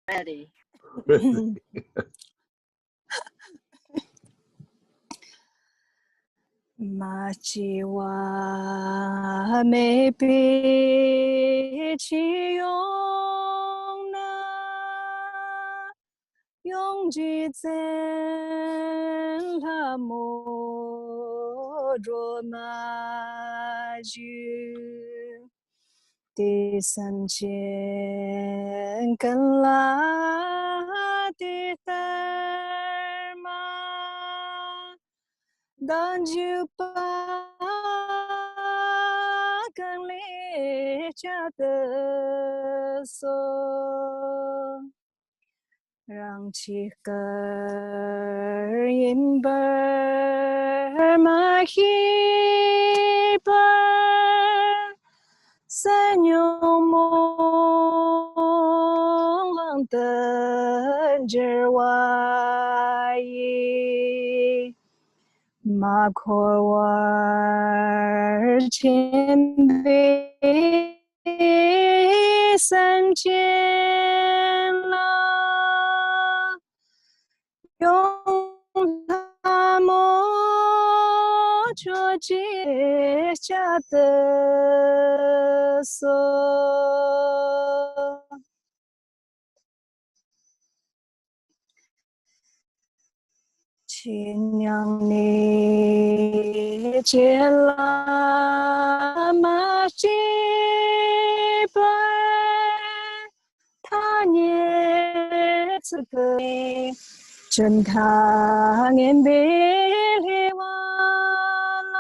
Ready. Machiwa me pi chi yong na yong ji zen la mo ro ma ju di san chen kan la di tar ma dan ju pa kan le cha de so让七个音本马希本三有梦浪的之外马可瓦前辈三千了用他们做结下的锁亲娘你接了马西本他年此刻真他年别离完了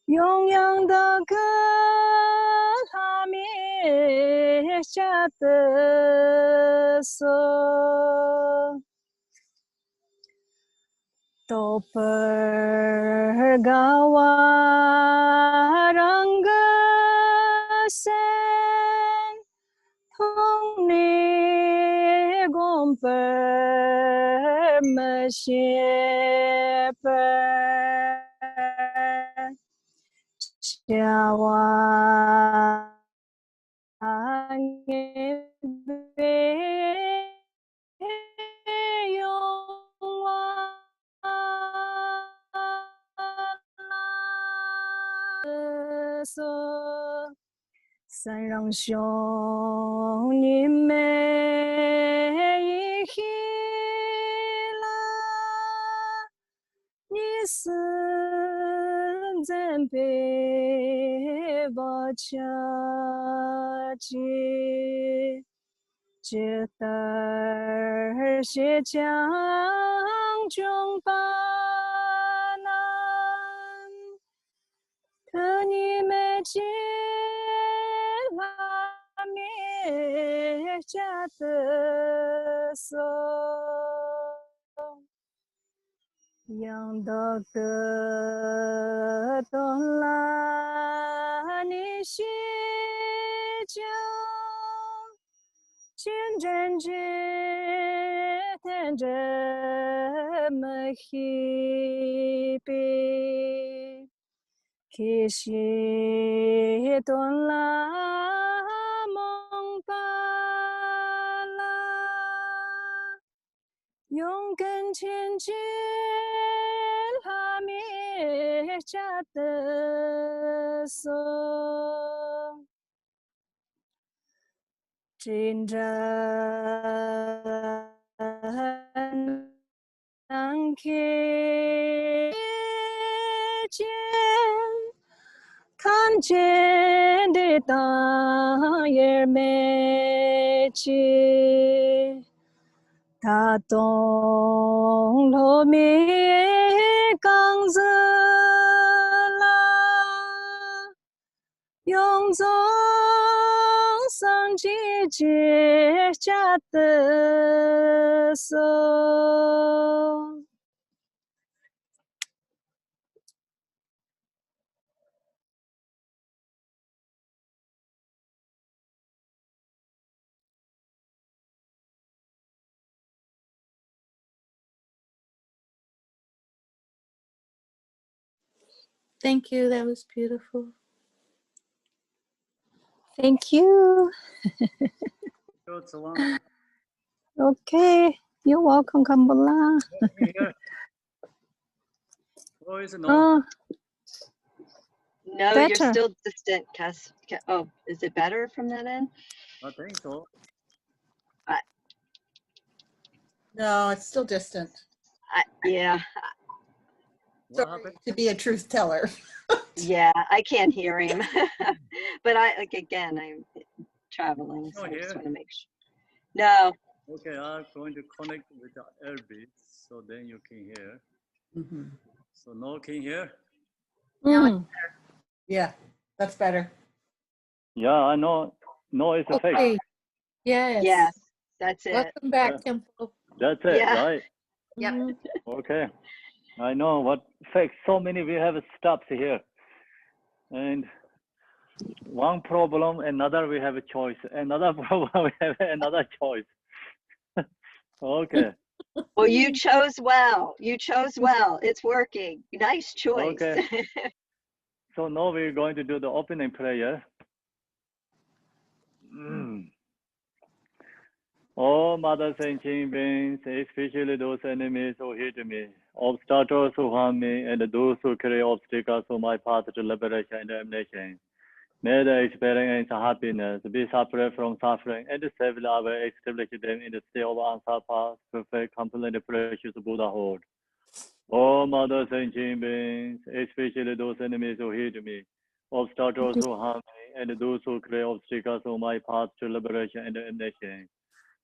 永远的歌他灭下的锁都本高啊让个身同你共本么些本下哇也别用三让兄你们一起了你是真被我瞧见觉得是将中巴南可你们接拉灭家的手养到个东拉你西江见真知天真么稀比其实东拉蒙巴拉勇敢前进拉灭家的手真正难看见看见的大眼美气他懂了没刚子啦用总上季节下的手Thank you. That was beautiful. Thank you. Okay, you're welcome, Kamala. No, better. You're still distant, Cass. Oh, is it better from that end? I think so. No, it's still distant. Yeah. Sorry to be a truth teller. Yeah, I can't hear him. But again, I'm traveling, so I just want to make sure. No. Okay, I'm going to connect with the earbuds, so then you can hear. Mm-hmm. So no can hear? Yeah, that's better. Yeah, I know. No, it's a fake. Okay. Yes, that's it. Welcome back, Temple. That's it, right? Yeah. Okay. I know what fakes. So many we have stops here. And one problem, another we have a choice. Another problem, we have another choice. Okay. Well, you chose well. You chose well. It's working. Nice choice. Okay. So now we're going to do the opening prayer. Oh, Mother Sentient Beings, especially those enemies who hit me, obstacles who harm me, and those who create obstacles to my path to liberation and damnation. May they experience happiness, be separate from suffering, and save our establish them in the state of unsurpassed, perfect, complete, precious Buddhahood. Oh, Mother Sentient Beings, especially those enemies who hit me, obstacles who harm me, and those who create obstacles to my path to liberation and damnation.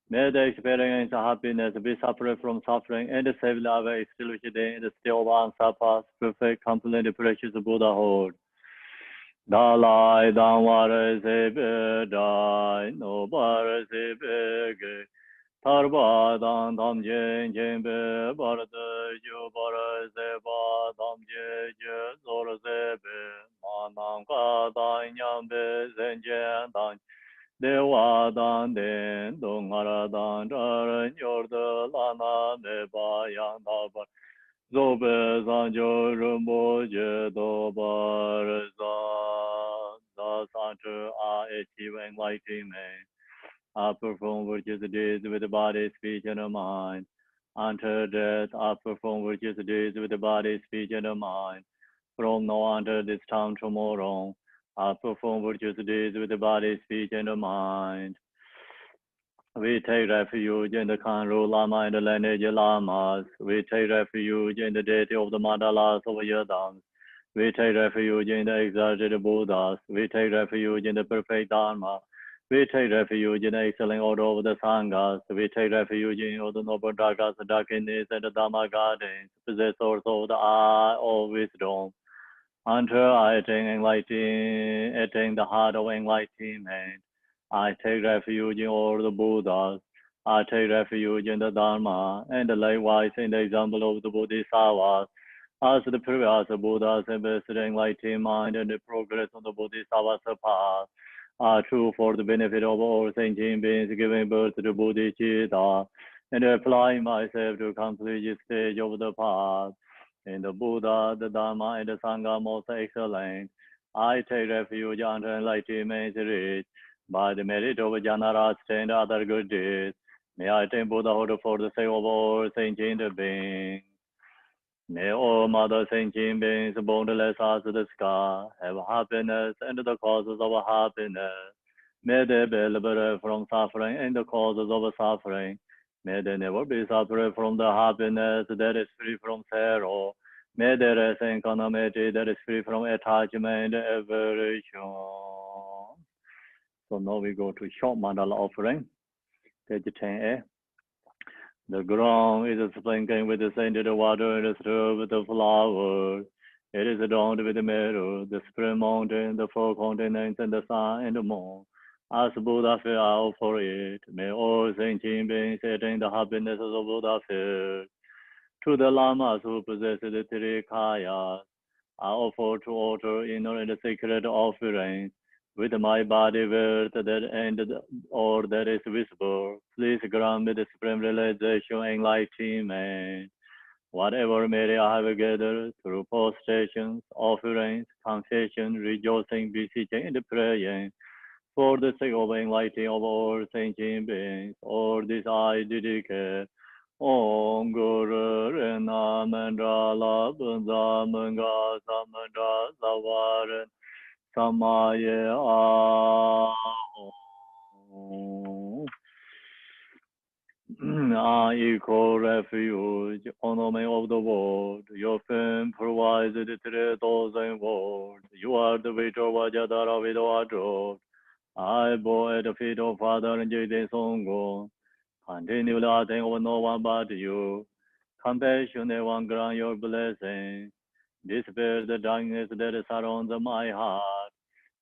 May they experience happiness, be separate from suffering, and save our establish them in the state of unsurpassed, perfect, complete, precious Buddhahood. Dalai Damwara Sebe Dai Nobara Sebe Ge Tarba Dan Dam Jen Jembe Barada Jo Bara Seba Dam Je Je Zora Sebe Manam Ka Dan Nyambe Zen Jen Dan Dewa Dan Den Dongara Dan Daran Yorda Lana Neba Yang Dabar Zobe Zanjo Rumbo Je Dobar Zan thus unto I achieve enlightenment. I perform virtuous deeds with the body, speech, and the mind. Until death, I perform virtuous deeds with the body, speech, and the mind. From now until this time tomorrow, I perform virtuous deeds with the body, speech, and the mind. We take refuge in the Kanru Lama and the lineage Lamas. We take refuge in the deity of the mandalas of Yadams. We take refuge in the exalted Buddhas. We take refuge in the perfect Dharma. We take refuge in the excellent order of the Sanghas. We take refuge in all the noble Dhakas, Dakinis, and the Dhamma gardens, possessors of the eye of wisdom. Until I attain the heart of enlightenment. I take refuge in all the Buddhas. I take refuge in the Dharma, and likewise in the example of the Bodhisattvas. As the previous Buddhas invested in enlightened mind and the progress on the Bodhisattva's path are true for the benefit of all sentient beings giving birth to Bodhicitta, and applying myself to complete this stage of the path. In the Buddha, the Dharma, and the Sangha most excellent, I take refuge under enlightenment reach by the merit of Janaraj and other good deeds. May I attain Buddhahood for the sake of all sentient beings. May all Mother Sentient Beings, boundless as the sky, have happiness and the causes of happiness. May they be liberated from suffering and the causes of suffering. May they never be separate from the happiness that is free from sorrow. May they rest in equanimity that is free from attachment and aversion. So now we go to short mandala offering, page 10a. The ground is sprinkling with the scented water and stirred with the flowers. It is adorned with the meadow, the spring mountain, the four continents, and the sun and the moon. As Buddha fell out for it, may all sentient beings attain the happiness of Buddha feel. To the lamas who possess the three kayas, I offer to altar inner and sacred offerings. With my body worth that ended or that is visible, please grant me the supreme realization and enlightenment. Whatever merit I have gathered through postations, offerings, confession, rejoicing, beseeching, and praying, for the sake of enlightening of all thinking beings, or this I dedicate. Om Guru Rena Mandala Bunza Manga Samandra Savaran Samaye I equal refuge, ornament of the world. Your fame provides the those and world. You are the victor Vajadara with wardrobe. I bow at the feet of Father and Jade Songo. Continually I think of no one but you. Compassion and one grant your blessing. Dispel the darkness that surrounds my heart.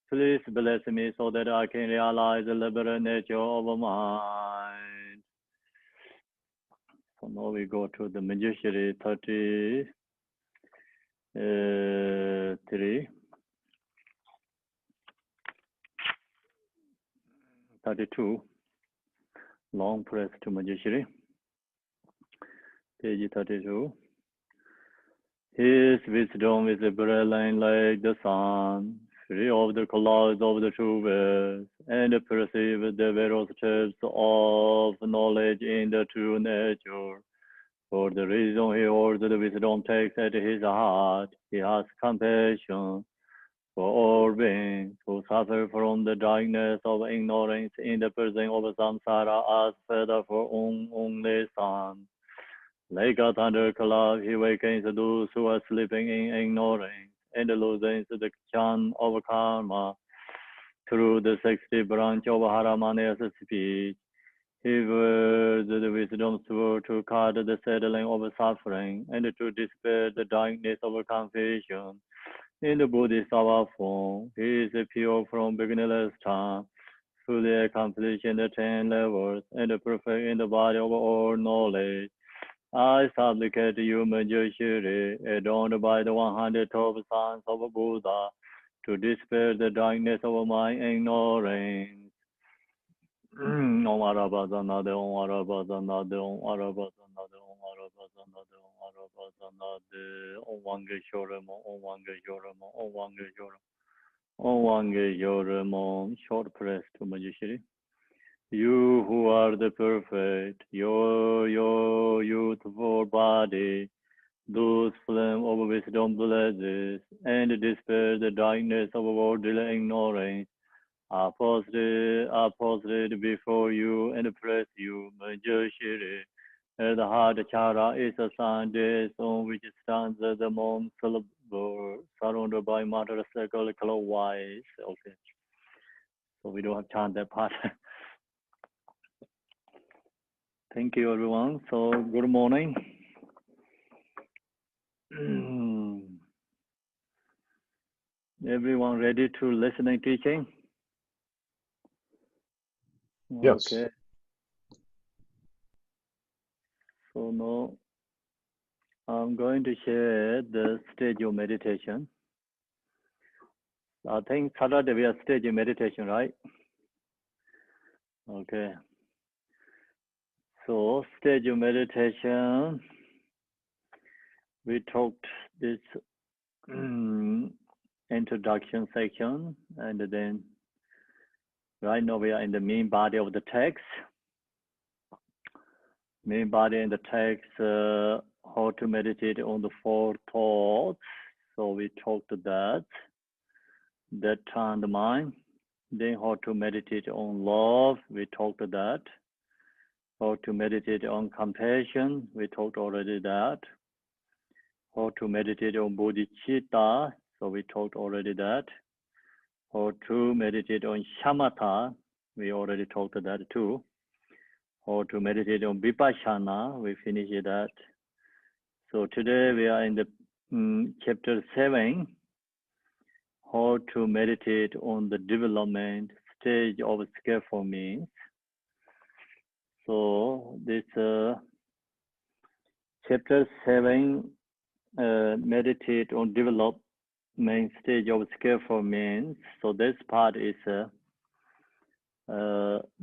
Please bless me so that I can realize the liberal nature of mind. So now we go to the Manjushri 32. Long press to Manjushri. Page 32. His wisdom is brilliant like the sun, free of the clouds of the true ways, and perceives the various steps of knowledge in the true nature. For the reason he holds the wisdom takes at his heart, he has compassion for all beings who suffer from the darkness of ignorance in the prison of samsara as feather for only sun. Like a thunderclap, he wakens those who are sleeping in ignorance and loosens the chain of karma through the 60 branch of Haramania's speech. He wields the wisdom sword to cut the settling of suffering and to dispel the darkness of confusion. In the Bodhisattva form, he is pure from beginningless time, fully accomplished in the 10 levels, and perfect in the body of all knowledge. I supplicate you, Manjushri, adorned by the 112 sons of Buddha, to dispel the darkness of my ignorance. Om Arabazanade, Om Arabazanade, Om Arabazanade, Om Arabazanade, Om Arabazanade, Om Vangeshwaramo, Om Vangeshwaramo, Om Vangeshwaramo, Om Vangeshwaramo. Short press to Manjushri. You who are the perfect, your youthful body, those flame of wisdom blazes, and dispel the darkness of worldly ignorance, are posted before you and praise you, Manjushri. At the heart chakra is a Sunday on which stands the moon syllable, surrounded by matter circle clockwise. Okay, so we don't have to chant that part. Thank you, everyone. So, good morning. Everyone ready to listen and teaching? Yes. Okay. So now I'm going to share the stage of meditation. I think Saturday we are stage of meditation, right? Okay. So stage of meditation, we talked this introduction section, and then right now we are in the main body of the text. Main body in the text, how to meditate on the 4 thoughts. So we talked that turn the mind. Then how to meditate on love, we talked that. How to meditate on compassion, we talked already that. How to meditate on bodhicitta, so we talked already that. How to meditate on shamatha, we already talked that too. How to meditate on vipassana, we finished that. So today we are in the chapter 7, how to meditate on the development stage of skillful means. So this chapter 7, meditate on development stage of skillful means. So this part is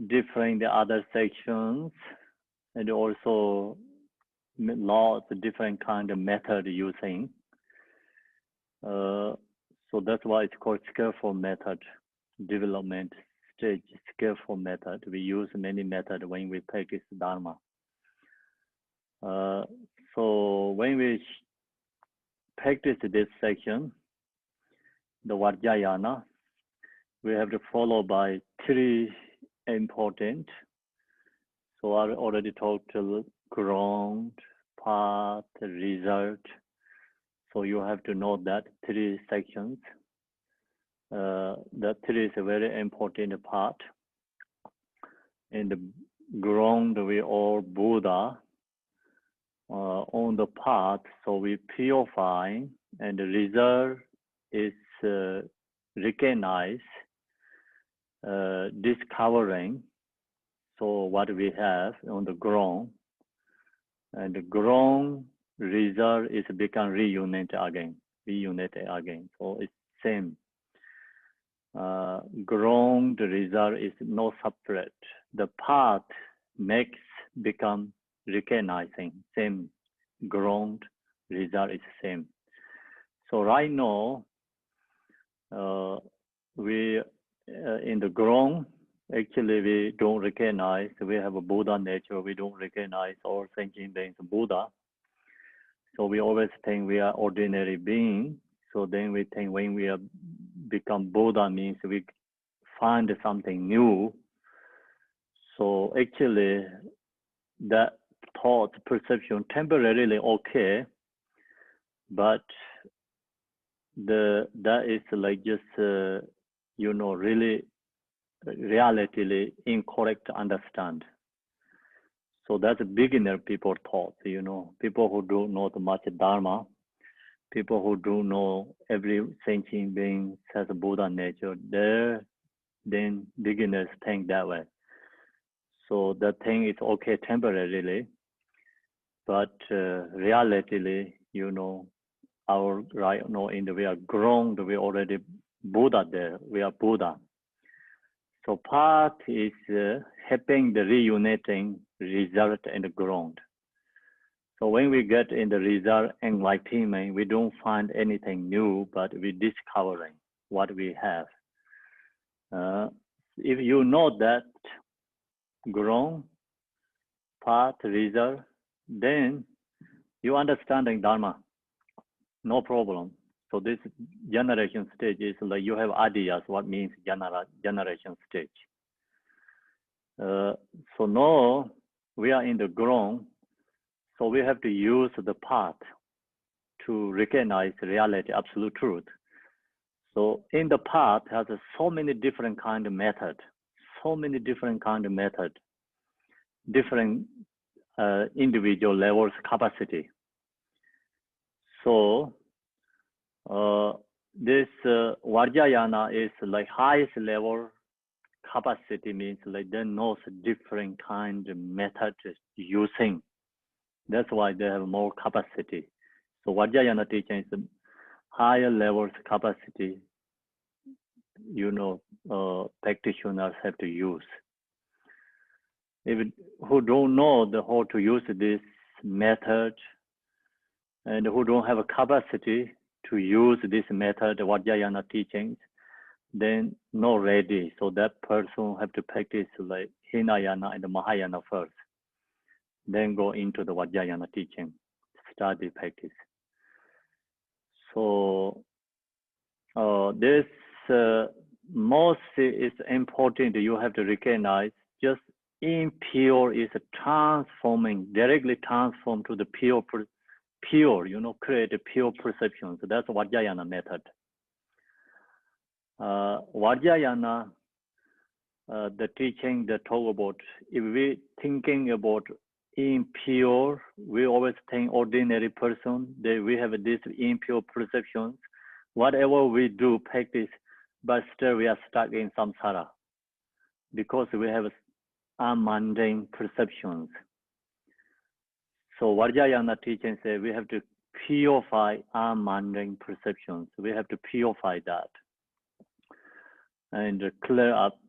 different the other sections, and also lots of different kind of method using. So that's why it's called skillful method development stage skillful method. We use many methods when we practice Dharma. So when we practice this section, the Vajrayana, we have to follow by 3 important. So I already talked to ground, path, result. So you have to know that 3 sections. That 3 is a very important part. In the ground, we are Buddha. On the path, so we purify, and the result is recognize, discovering. So what we have on the ground, and the ground result is become reunited again. So it's same. Ground result is no separate. The path makes become recognizing, same. Ground result is same. So right now, we in the ground, actually we don't recognize, we have a Buddha nature, we don't recognize our thinking beings Buddha. So we always think we are ordinary being. So then we think when we are become Buddha means we find something new. So actually that thought, perception, temporarily okay, but that is like just really reality incorrect understand. So that's a beginner people thought, people who don't know much Dharma, people who don't know every sentient being has a Buddha nature, then beginners think that way. So that thing is okay temporarily, but reality, our right now in the we are grown, we already Buddha there, we are Buddha. So path is helping the reuniting result in the ground. So when we get in the result enlightenment, we don't find anything new, but we discovering what we have. If you know that ground, path, result, then you understanding Dharma, no problem. So this generation stage is like you have ideas what means generation stage. So now we are in the ground, so we have to use the path to recognize reality, absolute truth. So in the path has so many different kind of method, different individual levels capacity. So this Vajrayana is like highest level capacity, means like they know different kind of method using. That's why they have more capacity. So Vajrayana teaching is higher levels capacity, practitioners have to use. If who don't know how to use this method and who don't have a capacity to use this method, Vajrayana teachings, then not ready. So that person have to practice like Hinayana and Mahayana first, then go into the Vajrayana teaching, study, practice. So this most is important. You have to recognize just impure is transforming, directly transform to the pure, create a pure perception. So that's Vajrayana method. Vajrayana, the teaching that talk about, if we thinking about impure, we always think ordinary person, we have this impure perceptions. Whatever we do, practice, but still we are stuck in samsara because we have unmundane perceptions. So Vajrayana teaching says we have to purify unmundane perceptions. We have to purify that and clear up,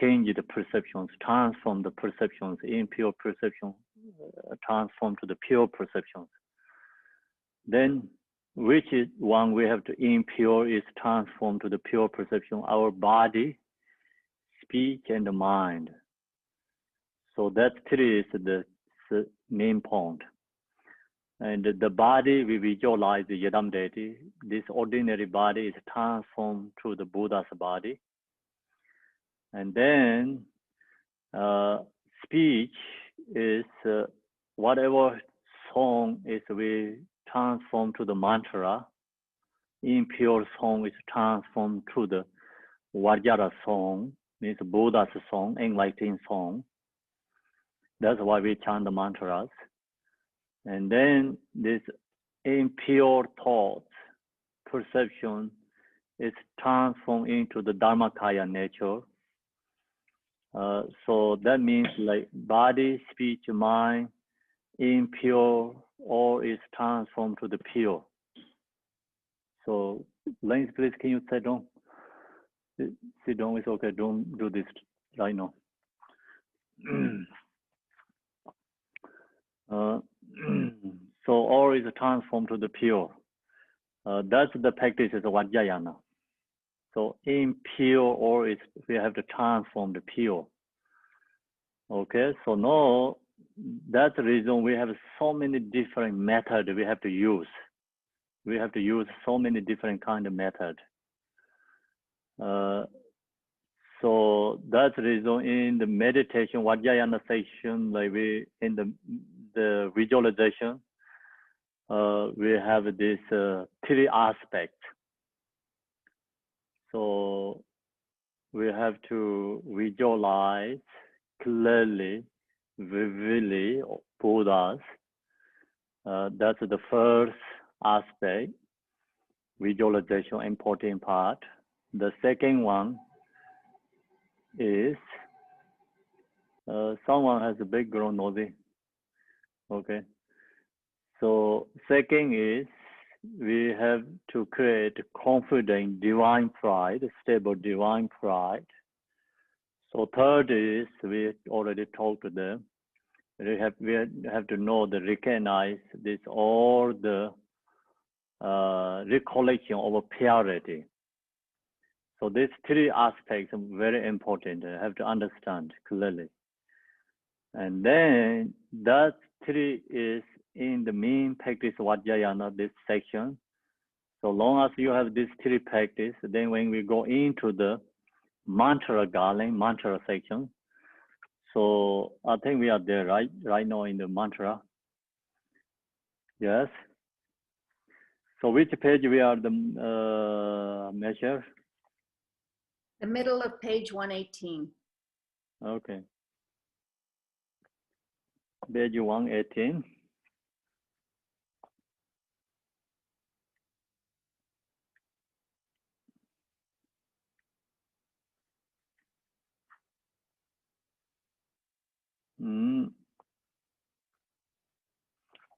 change the perceptions, transform the perceptions, impure perception, transform to the pure perceptions. Then which is one we have to impure is transformed to the pure perception. Our body speech, and the mind. So that three is the main point. And the body, we visualize the Yadam deity. This ordinary body is transformed to the Buddha's body. And then speech is whatever song is we transform to the mantra. Impure song is transformed to the Vajra song, means Buddha's song, enlightening song. That's why we chant the mantras. And then this impure thoughts, perception is transformed into the Dharmakaya nature. So that means like body, speech, mind, impure, all is transformed to the pure. So, Lance, please, can you sit down? Sit down, it's okay. Don't do this right now. So all is transformed to the pure. That's the practice of Vajrayana. So impure or is we have to transform the pure. Okay, so now that's the reason we have so many different methods we have to use. We have to use so many different kind of methods. So that's the reason in the meditation Vajrayana section, like we in the visualization, we have this three aspects. So we have to visualize clearly, vividly Buddhas. That's the first aspect, visualization, important part. The second one is someone has a background noisy. Okay. So second is we have to create confident divine pride, stable divine pride. So third is we already talked to them. We have to know the recognize this all the recollection of purity. So these three aspects are very important. You have to understand clearly. And then that three is in the main practice Vajrayana, this section. So long as you have these three practice, then when we go into the mantra garland, mantra section. So I think we are there, right? Right now in the mantra. Yes. So which page we are the measure? The middle of page 118. Okay. Page 118.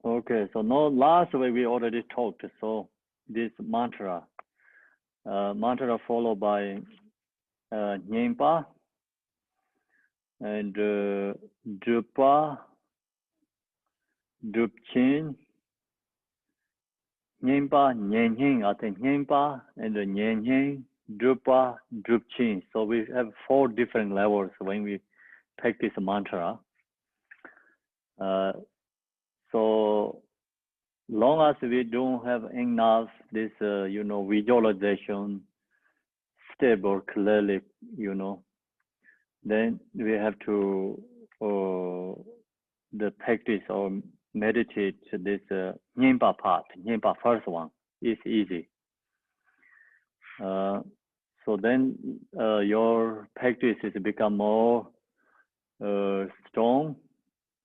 Okay, so now last week we already talked. So this mantra, mantra followed by Nyingpa and Drupa, Drupchin, Nyingpa, Nyenhing, I think Nyingpa and Nyenhing, Drupa, Drupchin. So we have 4 different levels when we practice mantra. So long as we don't have enough this visualization stable clearly, then we have to the practice or meditate this Nyingpa part. Nyingpa first one is easy. So then your practice is become more strong,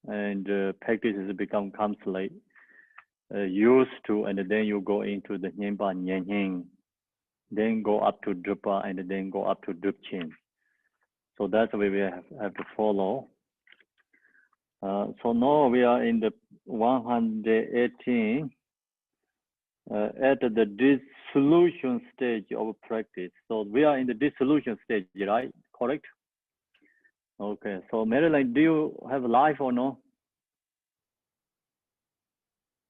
and practice has become constantly used to, and then you go into the Nyingpa Nyenhing, then go up to Drupa, and then go up to Drupchin. So that's the way we have to follow. So now we are in the 118 at the dissolution stage of practice. So we are in the dissolution stage, right? Correct? Okay, so Marilyn, do you have live or no?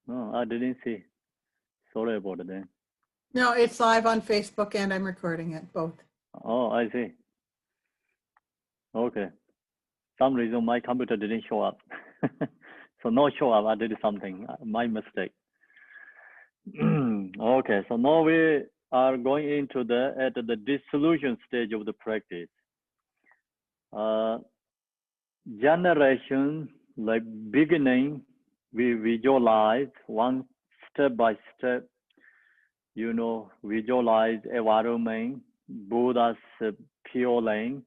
No, I didn't see. Sorry about that. No, it's live on Facebook and I'm recording it, both. Oh, I see. Okay. Some reason my computer didn't show up. So no show up, I did something, my mistake. Okay, so now we are going into at the dissolution stage of the practice. Generation, like beginning, we visualize one step by step, visualize environment, Buddha's pure lane,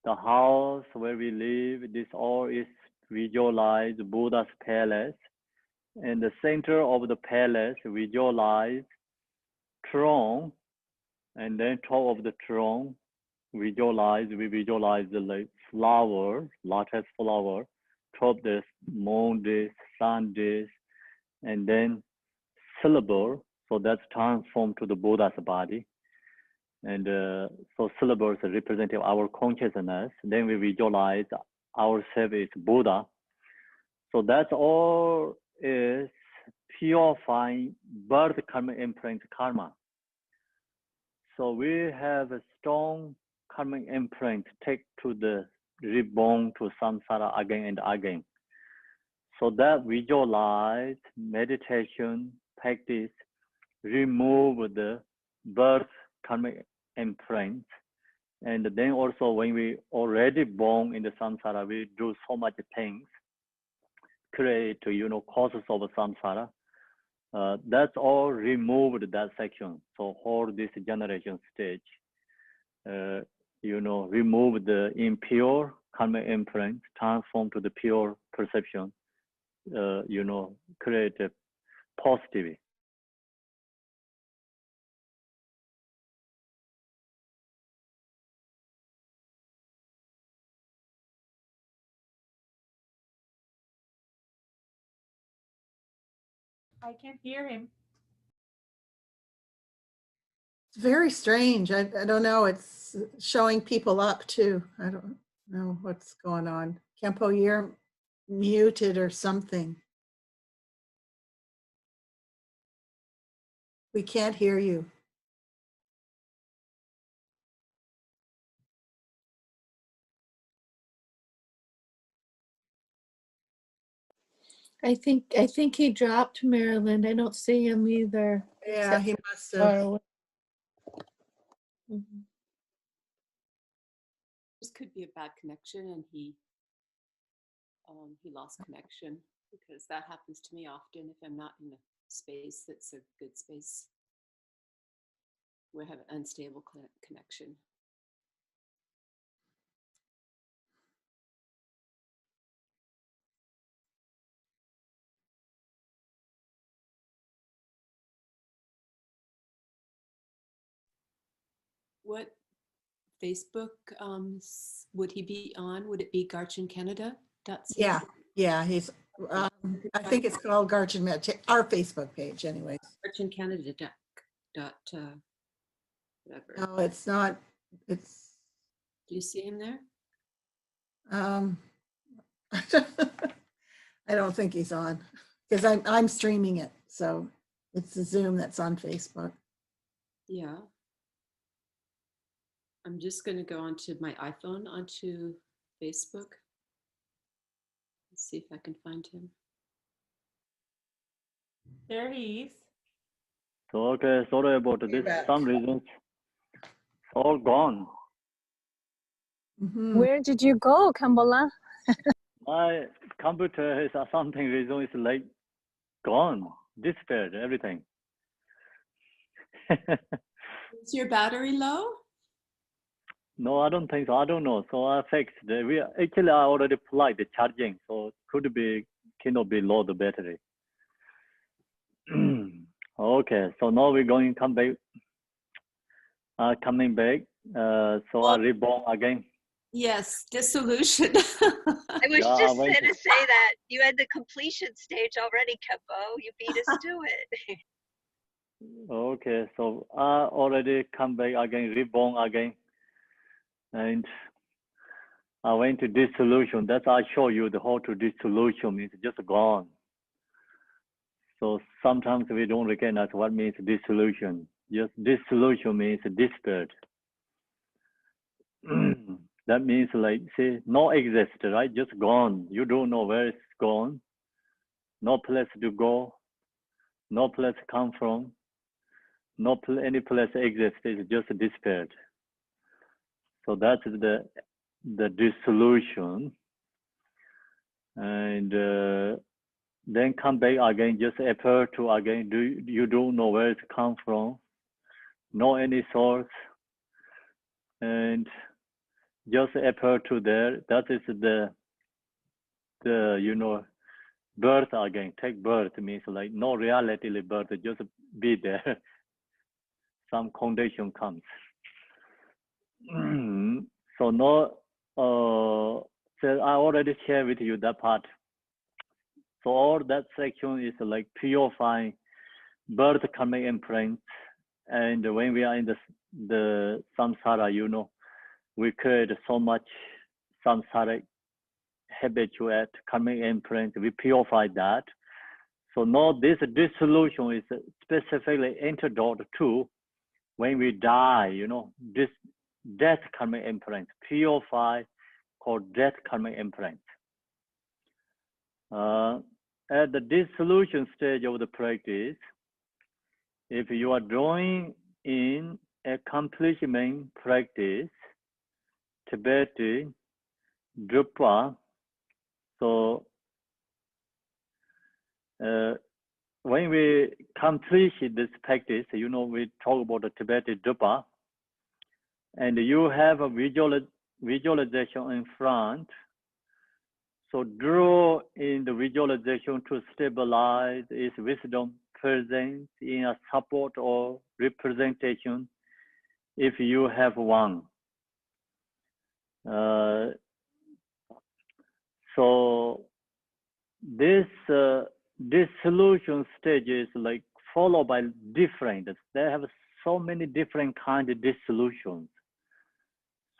the house where we live, this all is visualized Buddha's palace. And the center of the palace, visualize throne, and then top of the throne, we visualize the flower, lotus flower, top this, moon this, sun this, and then syllable, so that's transformed to the Buddha's body. And so syllables are representing our consciousness. Then we visualize ourselves as Buddha. So that's all is purifying birth karma imprint karma. So we have a strong karma imprint take to the reborn to samsara again and again. So that visualize meditation practice remove the birth karma imprint. And then also when we already born in the samsara, we do so much things, create, causes of samsara. That's all removed that section. So for this generation stage, remove the impure karma imprint, transform to the pure perception, create a positive. I can't hear him. It's very strange. I don't know. It's showing people up too. I don't know what's going on. Kempo, you're muted or something. We can't hear you. I think he dropped, Maryland. I don't see him either. Yeah, he must Far have. away. Mhm. This could be a bad connection, and he lost connection, because that happens to me often if I'm not in a space that's a good space where I have an unstable connection. What Facebook would he be on? Would it be garchincanada.ca? Yeah, he's, I think it's called Garchin Meditation, our Facebook page anyways. Garchincanada. Whatever. No, it's not, it's, Do you see him there? I don't think he's on, because I'm streaming it, so it's the Zoom that's on Facebook. Yeah. I'm just going to go onto my iPhone, onto Facebook. Let's see if I can find him. There he is. So, okay, sorry about this. back. Some reasons, all gone. Mhm. Where did you go, Kambola? My computer is something reason is like gone, disappeared, everything. Is your battery low? No, I don't think so. I don't know. So I fixed it. I already applied the charging, so it cannot be low the battery. Okay, so now we're going to come back. Coming back. So I reborn again. Yes, dissolution. I was Yeah, just wait. going to say that you had the completion stage already, Kempo. You beat us to it. Okay, so I already come back again, reborn again. And I went to dissolution. That's I show you the how to dissolution means just gone. So sometimes we don't recognize what means dissolution. Just dissolution means disappeared. That means like, say, no exist, right? Just gone. You don't know where it's gone. No place to go. No place to come from. No any place exists. It's just disappeared. So that's the dissolution. And then come back again, just appear to again. You don't know where it come from. No any source. And just appear to there. That is the you know, birth again. Take birth means like no reality birth, just be there. Some condition comes. So no, so I already shared with you that part. So all that section is like purifying birth karmic imprints. And when we are in the samsara, you know, we create so much samsara habituate karmic imprint. We purify that. So now this dissolution is specifically antidote to when we die, you know, this death karmic imprint, purify called death karmic imprint. At the dissolution stage of the practice, if you are drawing in accomplishment practice, Tibetan, Drupa, so when we complete this practice, you know, we talk about the Tibetan Drupa, and you have a visualization in front. So draw in the visualization to stabilize its wisdom presence in a support or representation if you have one. So this dissolution stage is like followed by different. They have so many different kind of dissolutions.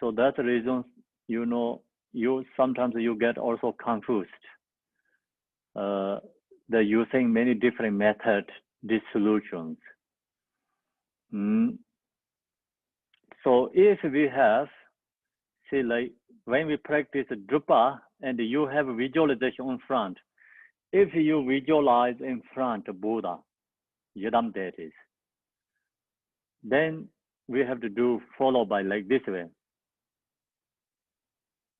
So that's the reason, you know, you sometimes you get also confused. They're using many different method dissolutions. So if we have, say like when we practice Drupa and you have visualization in front, if you visualize in front Buddha, Yidam deities, then we have to do follow by like this way.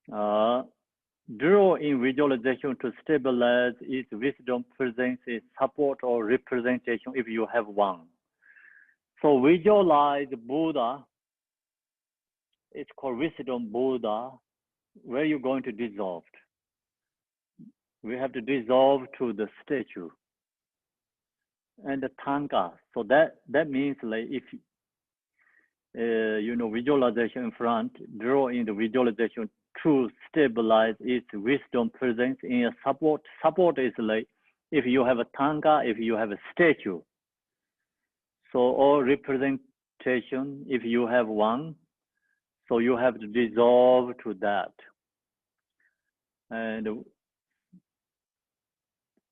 Draw in visualization to stabilize its wisdom presence, its support or representation if you have one. So visualize Buddha, it's called wisdom Buddha, where you're going to dissolve. We have to dissolve to the statue and the Tanka. So that means like if you know, visualization in front, draw in the visualization to stabilize its wisdom presence in a support. Support is like if you have a Tanka, if you have a statue. So or representation, if you have one, so you have to dissolve to that. And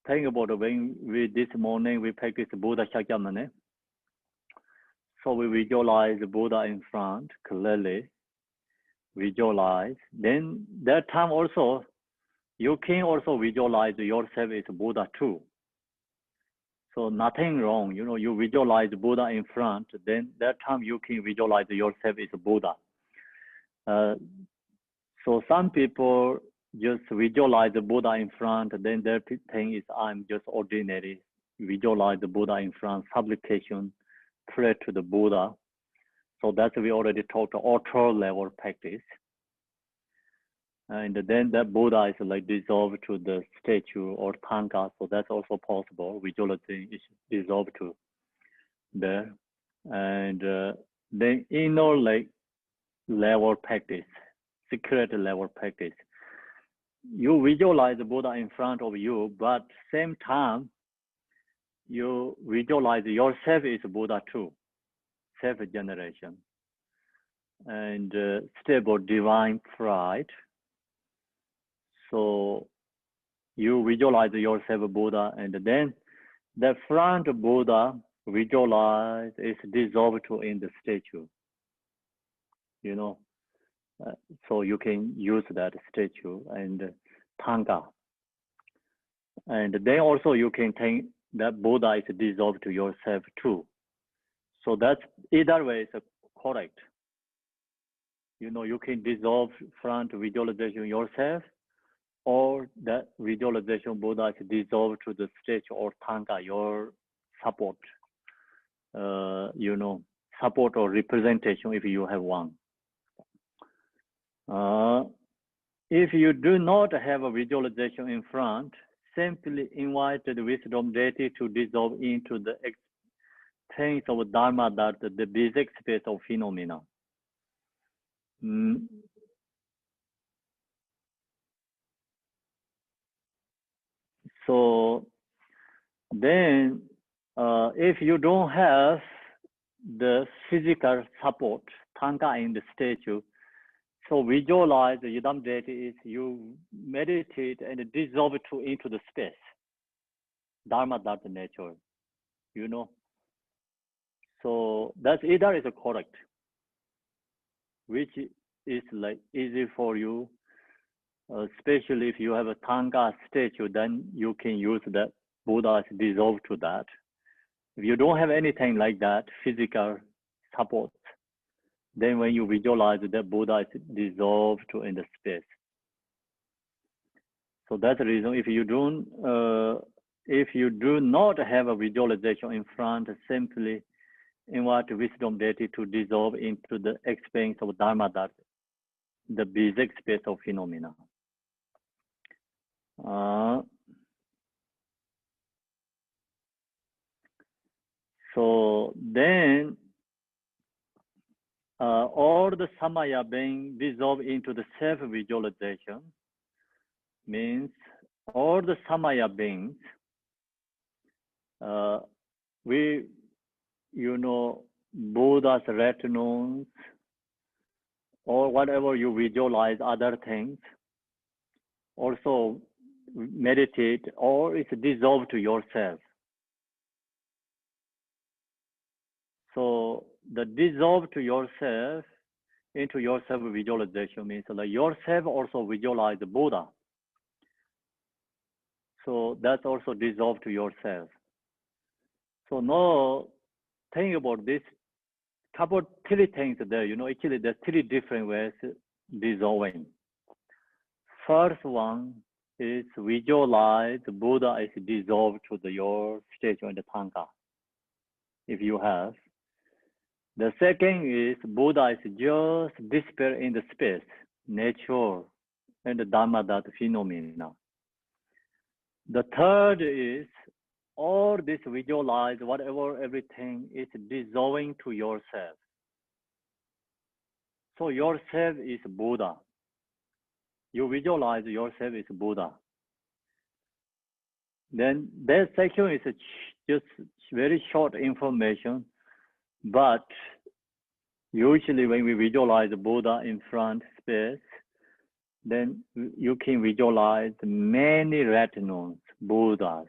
think about when we this morning we practice Buddha Shakyamuni. So we visualize the Buddha in front clearly. Visualize. Then that time also, you can also visualize yourself as Buddha too. So nothing wrong, you know, you visualize Buddha in front, then that time you can visualize yourself as Buddha. So some people just visualize the Buddha in front, then their thing is I'm just ordinary. Visualize the Buddha in front, supplication, pray to the Buddha. So that's we already talked auto level practice. And then that Buddha is like dissolved to the statue or Tanka. So that's also possible. Visualizing is dissolved to there. And then inner like level practice, secret level practice. You visualize the Buddha in front of you, but same time, you visualize yourself as Buddha too. Self-generation and stable divine pride. So you visualize yourself Buddha, and then the front Buddha visualize is dissolved to in the statue. You know, So you can use that statue and Tanga. And then also you can think that Buddha is dissolved to yourself too. So that's either way is correct. You can dissolve front visualization yourself, or that visualization Buddha is dissolved to the statue or Tanga, your support, support or representation if you have one. If you do not have a visualization in front, simply invite the wisdom deity to dissolve into the things of Dharma, that the basic space of phenomena. So then, if you don't have the physical support, Tanga in the statue, so visualize the Yidam deity is you meditate and dissolve into the space. Dharma, that nature, So that's either is correct, which is like easy for you, especially if you have a Tanga statue, then you can use that Buddha is dissolved to that. If you don't have anything like that, physical support, then when you visualize that Buddha is dissolved to in the space. So that's the reason if you do not have a visualization in front, simply invite wisdom deity to dissolve into the experience of Dharma, that the basic space of phenomena. So then all the samaya being dissolved into the self-visualization means all the samaya beings, Buddha's retinones, or whatever you visualize, other things, also meditate, or it's dissolved to yourself. So the dissolve to yourself into yourself visualization means like yourself also visualize the Buddha. So that's also dissolved to yourself. So now think about this, couple three things there, actually there's three different ways dissolving. First one is visualize Buddha is dissolved to your statue and the Tanga, if you have. The second is Buddha is just disappear in the space, nature, and the Dharma, that phenomena. The third is all this visualize, whatever, everything is dissolving to yourself. So yourself is Buddha. You visualize yourself is Buddha. Then that section is just very short information, but usually when we visualize Buddha in front space, then you can visualize many retinones, Buddhas.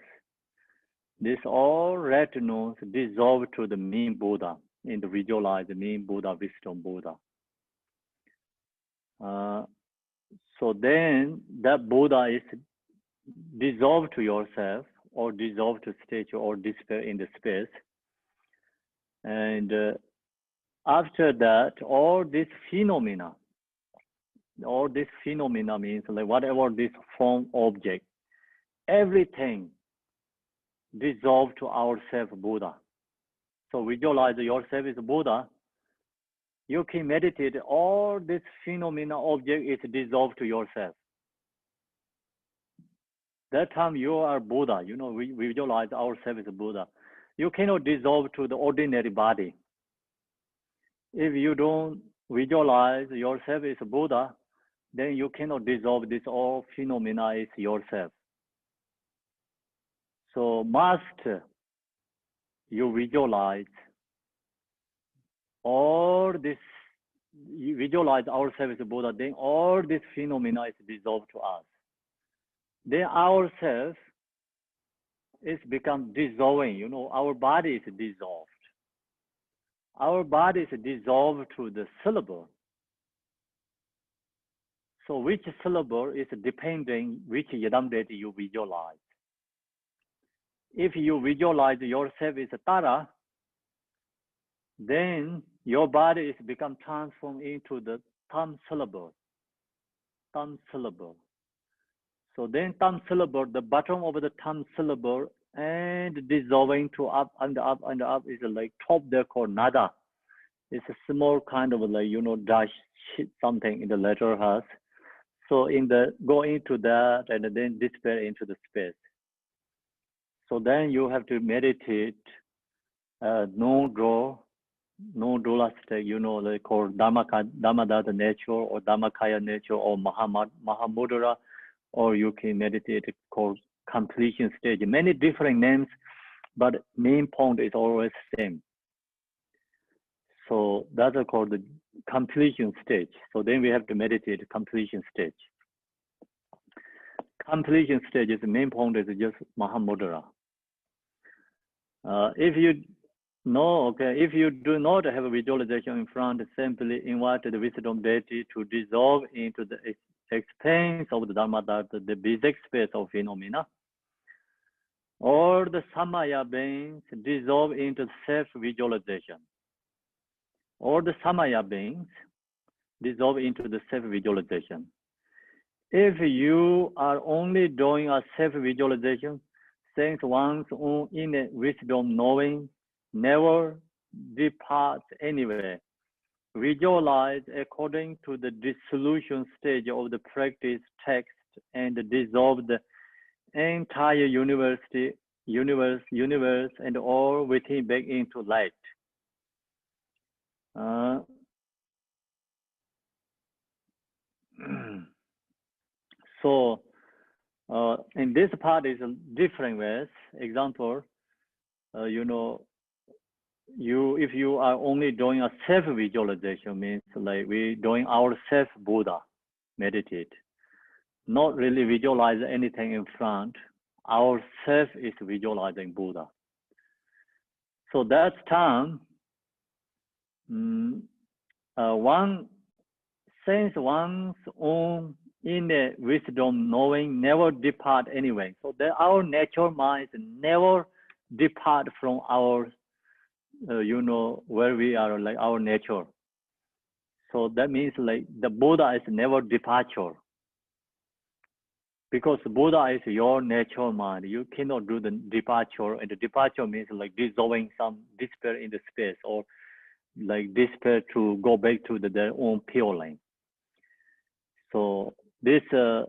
This all retinones dissolve to the main Buddha, in the visualize the main Buddha, wisdom Buddha. So then that Buddha is dissolved to yourself, or dissolved to statue, or disappear in the space. And after that, all this phenomena means like whatever this form object, everything dissolved to ourself Buddha. So visualize yourself as Buddha. You can meditate, all this phenomena object is dissolved to yourself. That time you are Buddha, we visualize ourselves as Buddha. You cannot dissolve to the ordinary body. If you don't visualize yourself as Buddha, then you cannot dissolve this all phenomena as yourself. So must you visualize all this, you visualize ourselves as Buddha, then all this phenomena is dissolved to us. Then ourselves is become dissolving, our body is dissolved. Our body is dissolved to the syllable. So which syllable is depending which yidam you visualize. If you visualize yourself as a Tara, then your body is become transformed into the thumb syllable. Thumb syllable. So then thumb syllable, the bottom of the thumb syllable and dissolving to up and up and up is like top there called nada. It's a small kind of like, you know, dash something in the letter has. So in the go into that and then disappear into the space. So then you have to meditate no draw state, you know, they call Dhammadata nature or Dhammakaya nature or Mahamudra, or you can meditate called completion stage. Many different names, but main point is always same. So that's called the completion stage. So then we have to meditate completion stage. Completion stage is the main point is just Mahamudra. If you if you do not have a visualization in front, simply invite the wisdom deity to dissolve into the expanse of the Dhammadata, the basic space of phenomena, or the Samaya beings dissolve into self-visualization, or the Samaya beings dissolve into the self-visualization. If you are only doing a self-visualization, since one's own inner wisdom knowing never departs anywhere, visualize according to the dissolution stage of the practice text and dissolve the entire universe and all within back into light. So in this part is different ways. Example, you know, if you are only doing a self-visualization, means like we doing our self-Buddha, meditate, not really visualize anything in front. Our self is visualizing Buddha. So that time, since one's own inner wisdom knowing never depart anyway. So that our nature mind never depart from our you know, where we are, like our nature. So that means like the Buddha is never departure. Because Buddha is your nature mind. You cannot do the departure, and the departure means like dissolving some despair in the space, or like despair to go back to their own pure line. So this you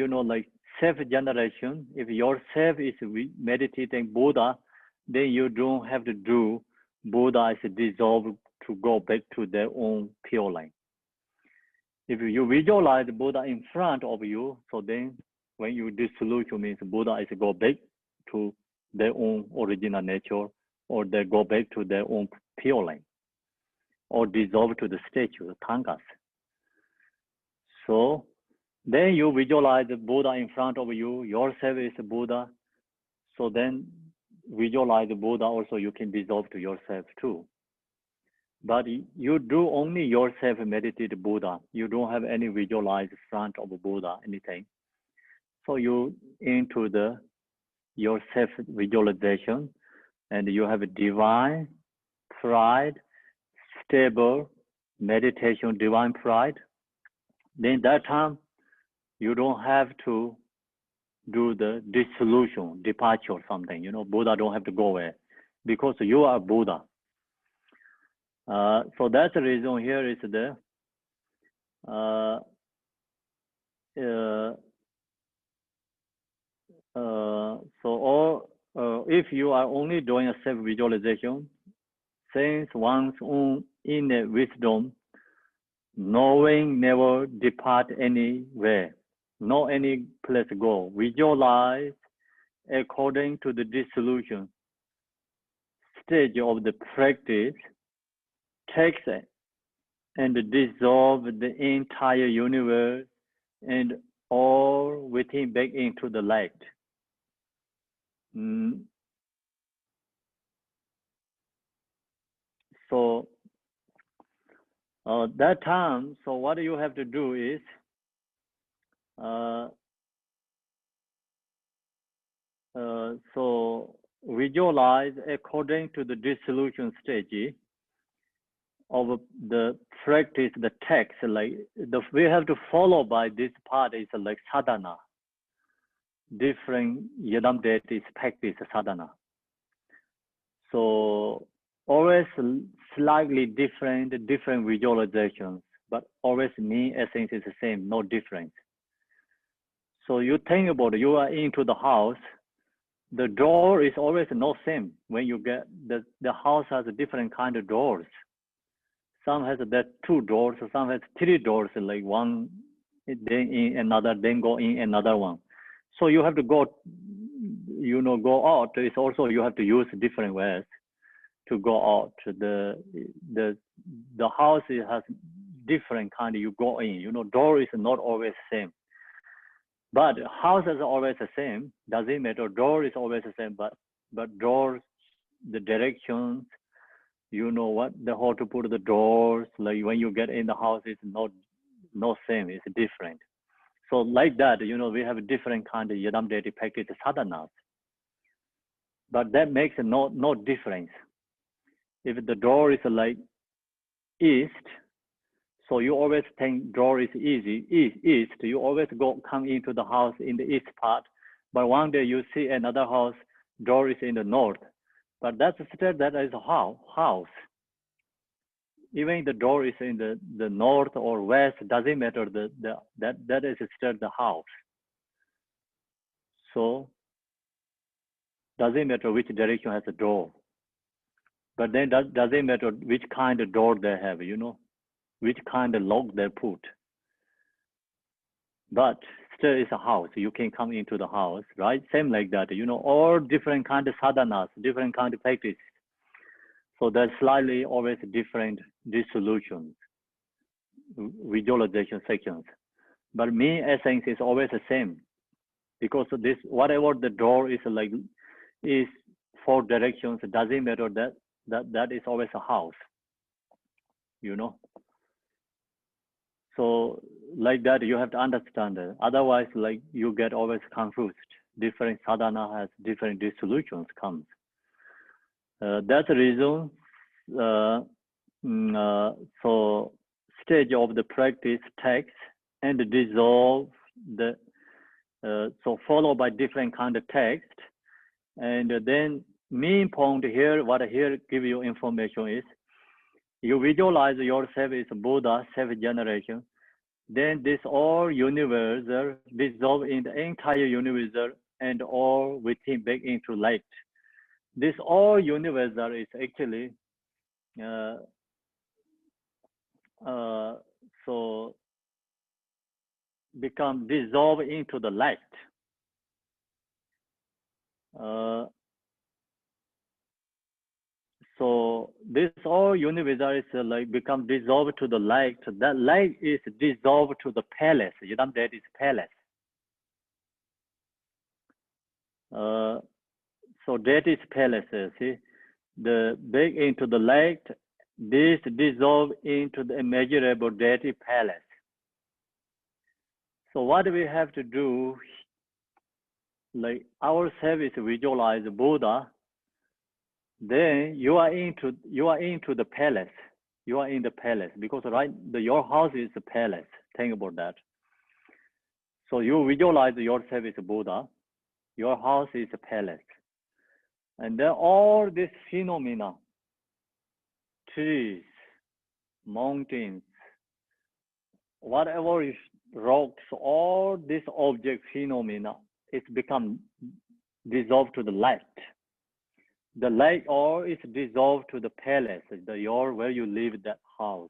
know, like self-generation, if yourself is meditating Buddha, then you don't have to do Buddha is dissolved to go back to their own pure line. If you visualize Buddha in front of you, so then when you dissolution means Buddha is go back to their own original nature, or they go back to their own pure line, or dissolve to the statue, the tangas. So then you visualize the Buddha in front of you, yourself is Buddha. So then visualize the Buddha also, you can dissolve to yourself too. But you do only yourself meditate Buddha. You don't have any visualized front of Buddha, anything. So you into the your self visualization, and you have a divine pride, stable meditation, divine pride. Then that time you don't have to do the dissolution, departure or something. You know, Buddha don't have to go away because you are Buddha. So that's the reason here is the if you are only doing a self-visualization, since one's own inner wisdom, knowing never depart anywhere, no any place go, visualize according to the dissolution stage of the practice, takes and dissolve the entire universe and all within back into the light. So That time, so what you have to do is, so visualize according to the dissolution stage of the practice, the text, like we have to follow by this part is like sadhana, different yadam deities practice sadhana. So always slightly different visualizations, but always mean essence is the same, no difference. So you think about it, you are into the house, the door is always not same. When you get the house has a different kind of doors. Some has that 2 doors, some has 3 doors, like one, then in another, then go in another one. So you have to go, go out. It's also you have to use different ways to go out. The house has different kind. You go in. Door is not always same. But house is always the same. Doesn't matter. Door is always the same. But doors, the directions. How to put the doors, like when you get in the house, it's not same, it's different. So like that, we have a different kind of yadam deity practice sadhanas. But that makes no difference. If the door is like east, so you always think door is east, you always come into the house in the east part. But one day you see another house, door is in the north. But that's still that is a house. Even the door is in the north or west, doesn't matter. That is still the house. So doesn't matter which direction has a door. But then doesn't matter which kind of door they have, which kind of lock they put. But still it's a house. You can come into the house, right? Same like that, all different kind of sadhanas, different kind of practice. So there's slightly always different dissolutions, visualization sections. But main essence is always the same, because this whatever the door is like is 4 directions. It doesn't matter that is always a house, So like that you have to understand it. Otherwise, like you get always confused. Different sadhana has different dissolutions comes. That's the reason. So stage of the practice text and dissolve the so followed by different kind of text, and then main point here, what I here give you information is you visualize yourself as Buddha, 7th generation. Then this all universal dissolve in the entire universal and all within back into light. This all universal is actually so become dissolved into the light. So this all universal is like become dissolved to the light. That light is dissolved to the palace. That is palace. So that is palace. See, the back into the light. This dissolve into the immeasurable deity palace. So what we have to do, like ourselves is visualize Buddha. Then you are into the palace. You are in the palace because your house is the palace. Think about that. So you visualize yourself as Buddha. Your house is a palace, and then all these phenomena, trees, mountains, whatever is rocks, all these object phenomena, it's become dissolved to the light. The light all is dissolved to the palace, where you live, that house.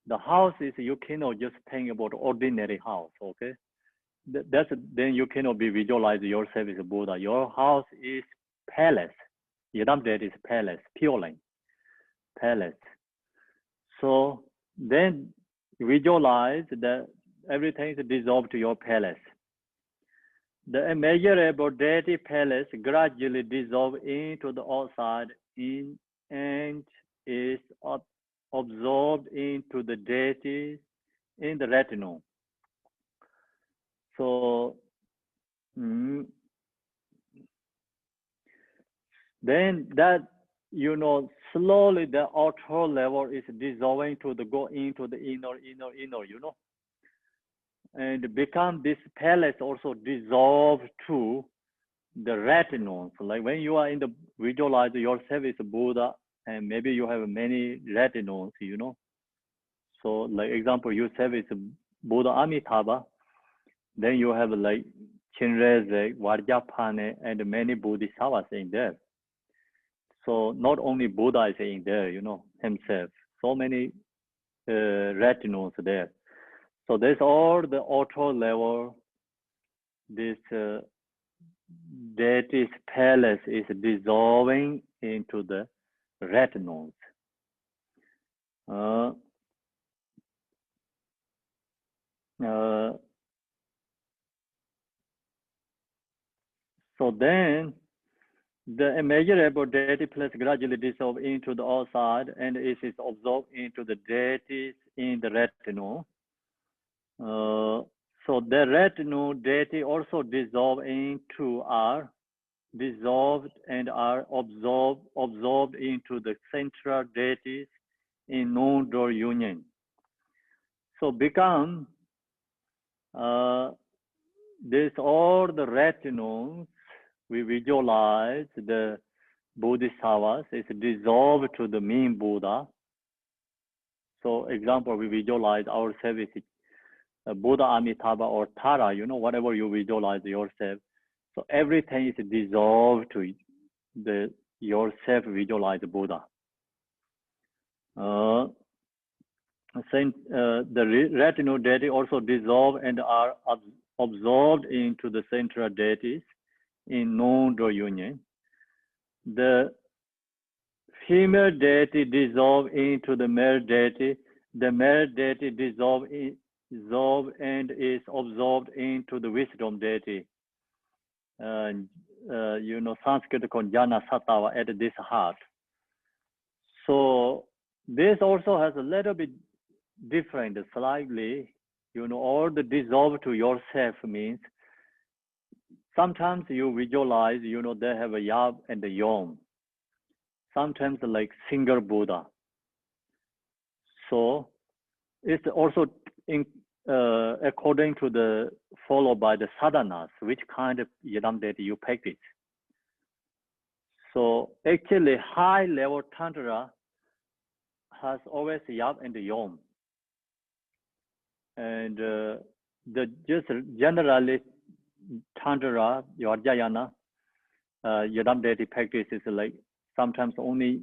The house is, you cannot just think about ordinary house, okay? Then you cannot be visualize yourself as a Buddha. Your house is palace. Yadam deity is palace, purely palace. So then visualize that everything is dissolved to your palace. The immeasurable deity palace gradually dissolve into the outside and is absorbed into the deity in the retinal. So then that, slowly the outer level is dissolving to the go into the inner, and become this palace also dissolved to the retinal. So like when you are in the visualize yourself as a Buddha, and maybe you have many retinals, So like example, you serve is Buddha Amitabha, then you have like Chinreze, Vajrapane, and many Bodhisattvas in there. So not only Buddha is in there, himself. So many retinules there. So there's all the outer level. This deity's palace is dissolving into the retinules. So then the immeasurable deity place gradually dissolve into the outside, and it is absorbed into the deities in the retinue. So the retinue deity also dissolved and are absorbed into the central deities in non-door union. So become this all the retinues, we visualize the Bodhisattvas is dissolved to the main Buddha. So example, we visualize ourselves as Buddha Amitabha or Tara, whatever you visualize yourself. So everything is dissolved to the yourself visualized Buddha. The retinue deity also dissolve and are absorbed into the central deities in non-door union. The female deity dissolve into the male deity. The male deity dissolve and is absorbed into the wisdom deity. Sanskrit called Jnana Sattva at this heart. So this also has a little bit different, slightly, all the dissolve to yourself means sometimes you visualize, they have a Yab and a Yom. Sometimes like single Buddha. So it's also according to the followed by the sadhanas, which kind of yidam deity you practice. So actually high level tantra has always Yab and Yom. And just generally tantra, Vajrayana, yidam deity practice is like sometimes only,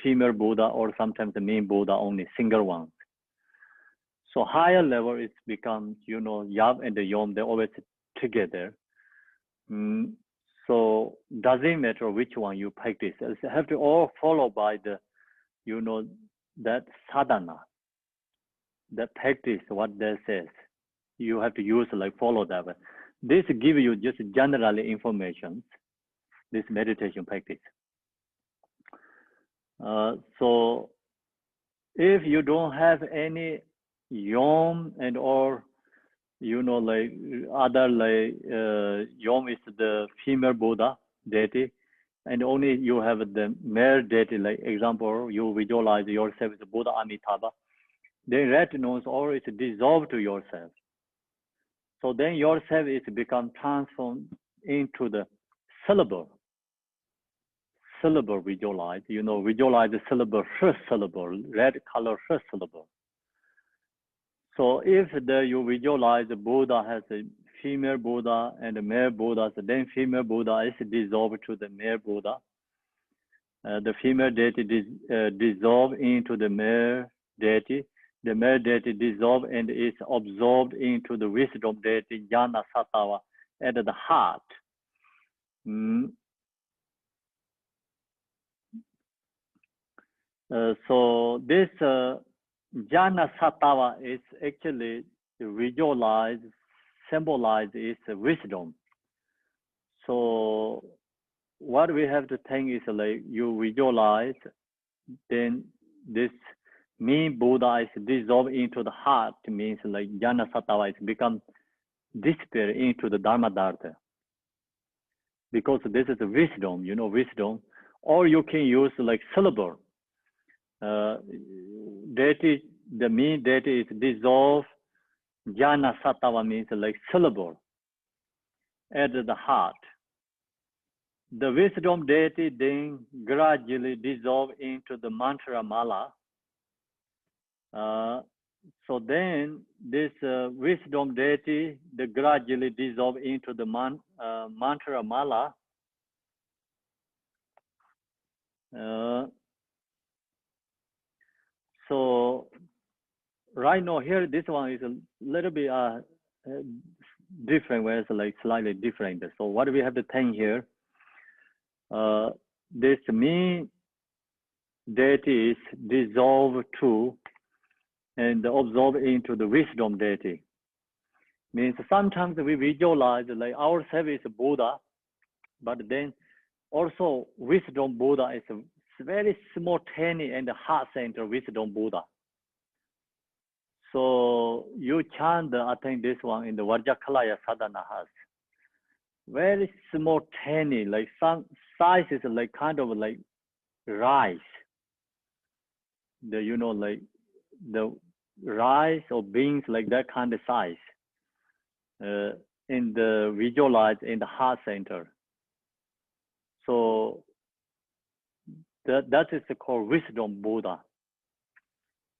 female Buddha or sometimes the main Buddha only, single ones. So higher level it becomes, Yab and the Yom, they're always together. So doesn't matter which one you practice. It have to all follow by the, that sadhana, that practice, what that says. You have to use follow that. This give you just generally information, this meditation practice. So if you don't have any Yom and or other Yom is the female Buddha deity, and only you have the male deity, like example, you visualize yourself as Buddha Amitabha, then retinues always dissolve to yourself. So then yourself is become transformed into the syllable visualize, visualize the syllable, first syllable, red color first syllable. So if you visualize the Buddha has a female Buddha and a male Buddha, so then female Buddha is dissolved to the male Buddha. The female deity dissolve into the male deity. The male deity dissolve and is absorbed into the wisdom deity, Jnana Sattva, at the heart. So this Jnana Sattva is actually visualized, symbolized is wisdom. So what we have to think is you visualize, then this me Buddha is dissolved into the heart, means like jnana sattva is become disappear into the dharma dharma. Because this is wisdom, wisdom. Or you can use like syllable. Deity, the me deity is dissolved. Jnana sattva means like syllable at the heart. The wisdom deity then gradually dissolve into the mantra mala. So then this wisdom deity, they gradually dissolve into the mantra mala. So right now here, this one is a little bit different, where it's like slightly different. So what we have to think here, this me deity is dissolved to and absorb into the wisdom deity. Means sometimes we visualize like ourselves is Buddha, but then also wisdom Buddha is a very small, tiny and heart center wisdom Buddha. So you chant, I think this one in the Vajrakalaya sadhana has very small, tiny, like some size is like kind of like rice. The like the rice or beans, like that kind of size. In the visualize in the heart center. So that is called wisdom Buddha.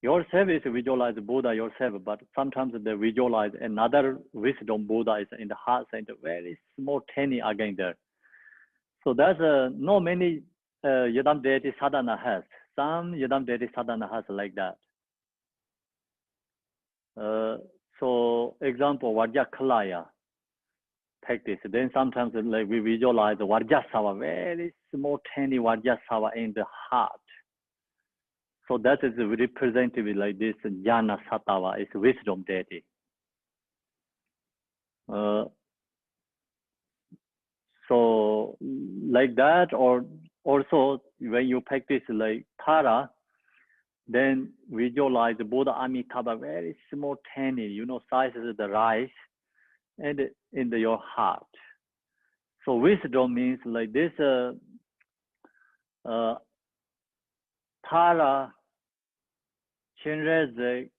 Yourself is visualize Buddha yourself, but sometimes they visualize another wisdom Buddha is in the heart center, very small, tiny again there. So that's not many Yidam deity sadhana has. Some Yidam deity sadhana has like that. So example, Vajrakalaya practice. Then sometimes like we visualize the Vajrasattva, very small, tiny Vajrasattva in the heart. So that is representative like this jnana sattva is wisdom deity. So like that, or also when you practice like Tara, then visualize the Buddha Amitabha, very small, tiny, size of the rice, and in your heart. So wisdom means like this Tara, Chenrezig,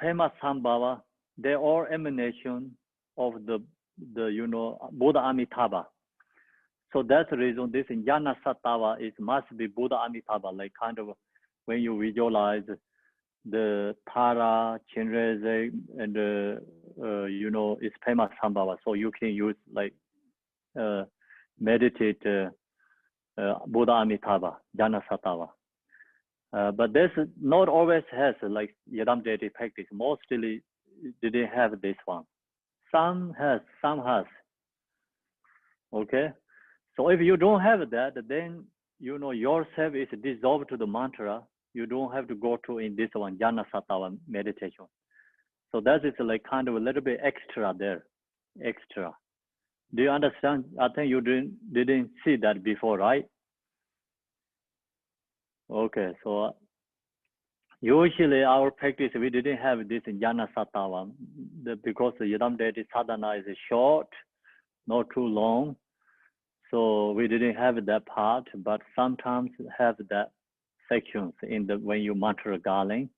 Pema Sambhava, they're all emanation of the Buddha Amitabha. So that's the reason this jnana sattva must be Buddha Amitabha, like kind of when you visualize the Tara, Chenrezig, and it's Pema Sambhava. So you can use like meditate Buddha Amitabha, jnana sattva. But this not always has like Yidam deity practice. Mostly didn't have this one. Some has. Okay. So if you don't have that, then yourself is dissolved to the mantra. You don't have to go to in this one jnana sattva meditation. So that is like kind of a little bit extra there. Extra. Do you understand? I think you didn't see that before, right? Okay, so usually our practice, we didn't have this in jnana sattva because the Yidam deity sadhana is short, not too long. So we didn't have that part, but sometimes have that sections in the when you mantra galing,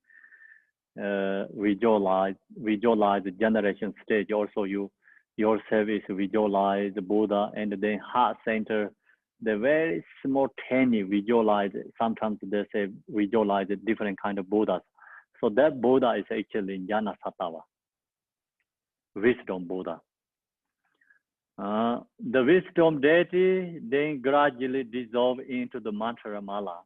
visualize the generation stage. Also, your service visualize the Buddha, and then heart center. The very small, tiny visualize. Sometimes they say visualize different kind of Buddhas. So that Buddha is actually jnana sattva, wisdom Buddha. The wisdom deity then gradually dissolve into the mantra mala.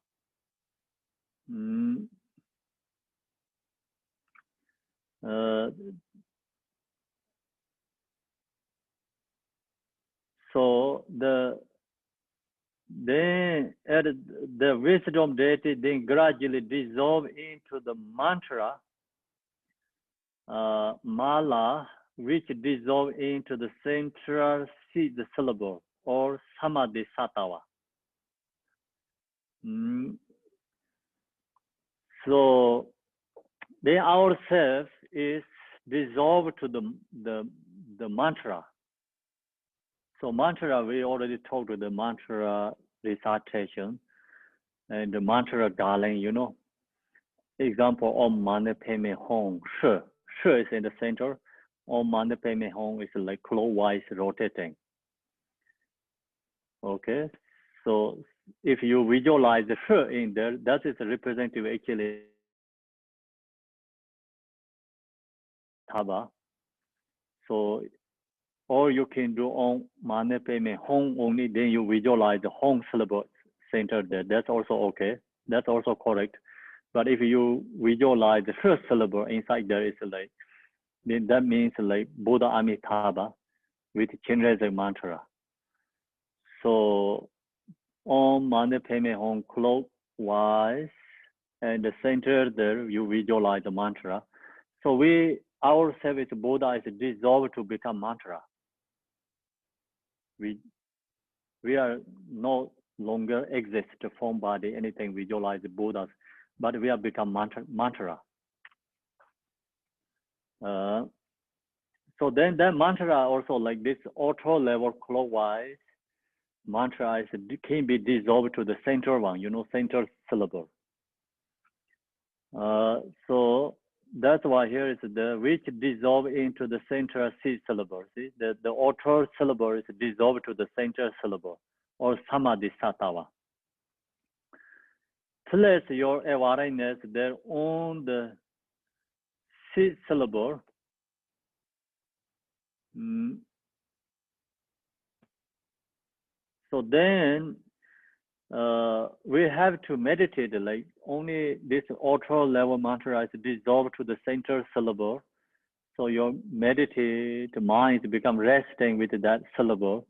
So the wisdom deity then gradually dissolve into the mantra mala, which dissolve into the central seed syllable or samadhi sattva. So then our self is dissolved to the mantra. So mantra, we already talked the mantra recitation and the mantra garland, you know. Example, Om Mani Padme Hum, Shi. Shi is in the center. Om Mani Padme Hum is like clockwise rotating. Okay, so if you visualize the Shi in there, that is representative actually Taba. So, or you can do Om Mani Padme Hum only, then you visualize the Hum syllable center there. That's also okay. That's also correct. But if you visualize the first syllable inside there is like, then that means like Buddha Amitabha with Chinrezig mantra. So Om Mani Padme Hum clockwise, and the center there you visualize the mantra. So we ourselves as Buddha is dissolved to become mantra. We are no longer exist form body anything visualize the Buddhas, but we have become mantra. So then that mantra also like this auto level clockwise mantra can be dissolved to the center one, you know, center syllable. So that's why here is the which dissolve into the center C syllable. See, the auto syllable is dissolved to the center syllable or samadhi satava. Place your awareness there on the C syllable. So then we have to meditate like only this auto level mantra is dissolved to the center syllable. So your meditate mind become resting with that syllable.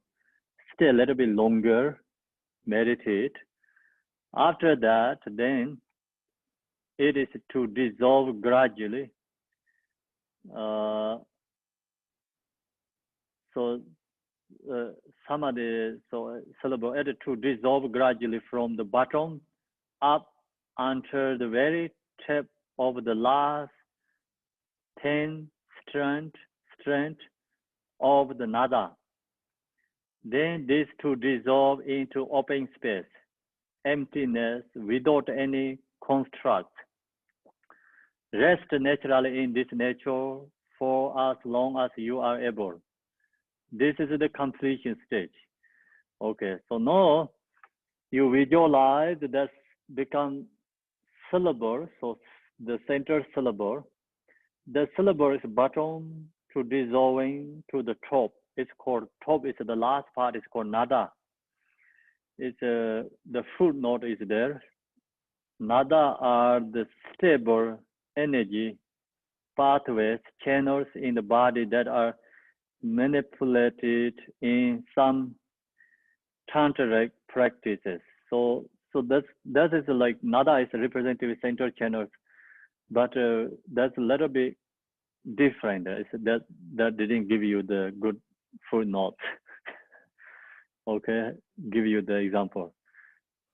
Stay a little bit longer, meditate. After that, then it is to dissolve gradually. Samadhi, so syllable added to dissolve gradually from the bottom up until the very tip of the last 10 strand of the nada. Then this to dissolve into open space, emptiness without any construct. Rest naturally in this nature for as long as you are able. This is the completion stage. Okay, so now you visualize that become syllable, so the center syllable. The syllable is bottom to dissolving to the top. It's called top. Is the last part. Is called nada. It's the footnote is there. Nada are the stable energy pathways, channels in the body that are manipulated in some tantric practices. So that is like nada is representative center channels, but that's a little bit different. That didn't give you the good footnote. Okay, give you the example,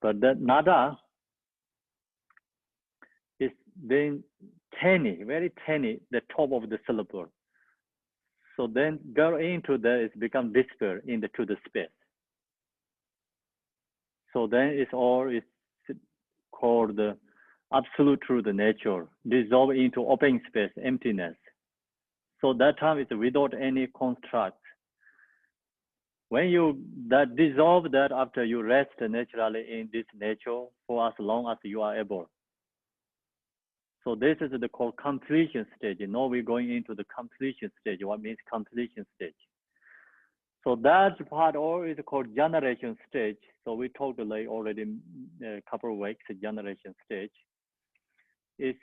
but that nada is then tiny, very tiny, the top of the syllable. So then go into that, it's become despair to the space. So then it's called the absolute truth, the nature, dissolve into open space, emptiness. So that time is without any construct. When you dissolve that after you rest naturally in this nature for as long as you are able. So this is the called completion stage. Now we're going into the completion stage. What means completion stage? So that part all is called generation stage. So we talked like already a couple of weeks, generation stage. It's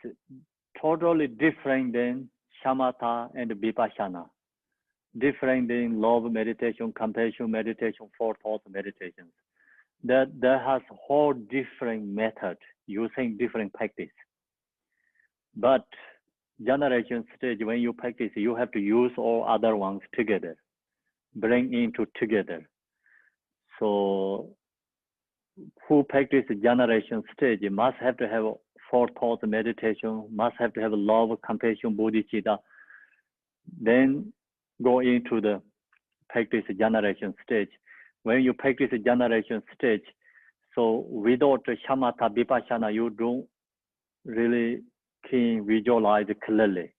totally different than shamatha and vipassana. Different than love meditation, compassion meditation, forethought meditations. That has whole different method using different practice. But generation stage, when you practice, you have to use all other ones together, bring into together. So who practice generation stage, you must have to have four thoughts meditation, must have to have love, compassion, bodhicitta. Then go into the practice generation stage. When you practice generation stage, so without shamatha, vipassana, you don't really can visualize clearly,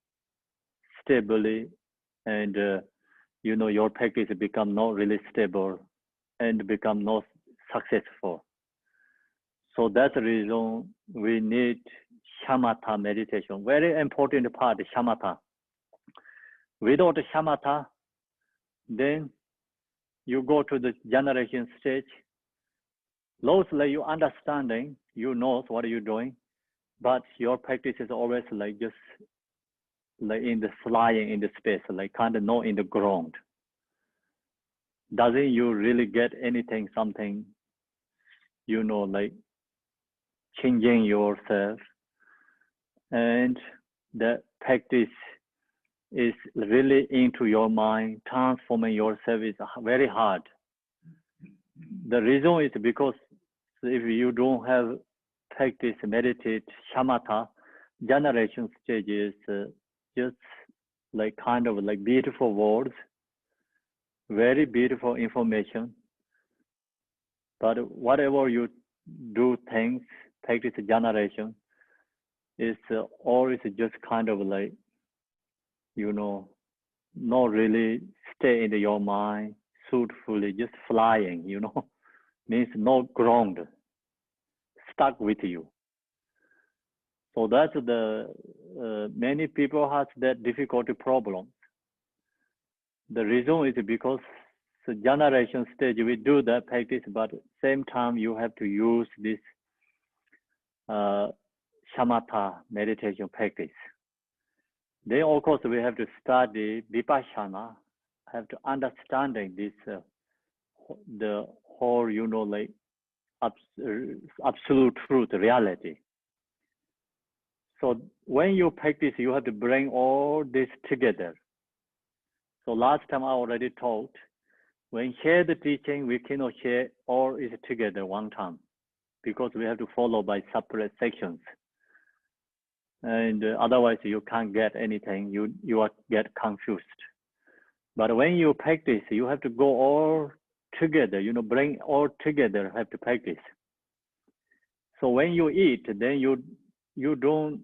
stably, and your practice become not really stable and become not successful. So that's the reason we need shamatha meditation. Very important part, shamatha. Without shamatha, then you go to the generation stage. Mostly you understanding, you know what you're doing, but your practice is always like just like in the flying in the space, like kind of not in the ground. Doesn't you really get anything, something, like changing yourself, and the practice is really into your mind, transforming yourself is very hard. The reason is because if you don't have practice, meditate, shamatha, generation stage is just like kind of like beautiful words, very beautiful information. But whatever you do things, practice generation, is always just kind of like, not really stay in your mind, suitfully, just flying, means no ground, stuck with you. So that's the, many people has that difficulty problem. The reason is because the generation stage, we do that practice, but same time you have to use this shamatha meditation practice. Then of course we have to study vipassana, have to understanding this, the whole, like absolute truth, reality. So when you practice, you have to bring all this together. So last time I already taught, when share the teaching, we cannot share all is together one time, because we have to follow by separate sections. And otherwise you can't get anything, you get confused. But when you practice, you have to go all together, bring all together, have to practice. So when you eat, then you don't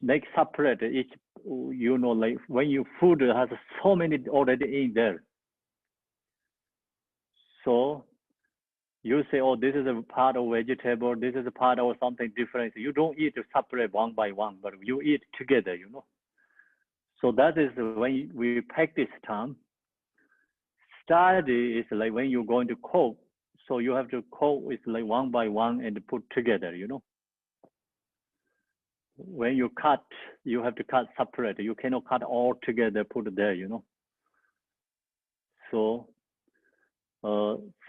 make separate each, like when you food has so many already in there. So you say, oh, this is a part of vegetable, this is a part of something different. You don't eat separate one by one, but you eat together, So that is when we practice time. Study is like when you're going to cook. So you have to cook with like one by one and put together, When you cut, you have to cut separate. You cannot cut all together, put it there, So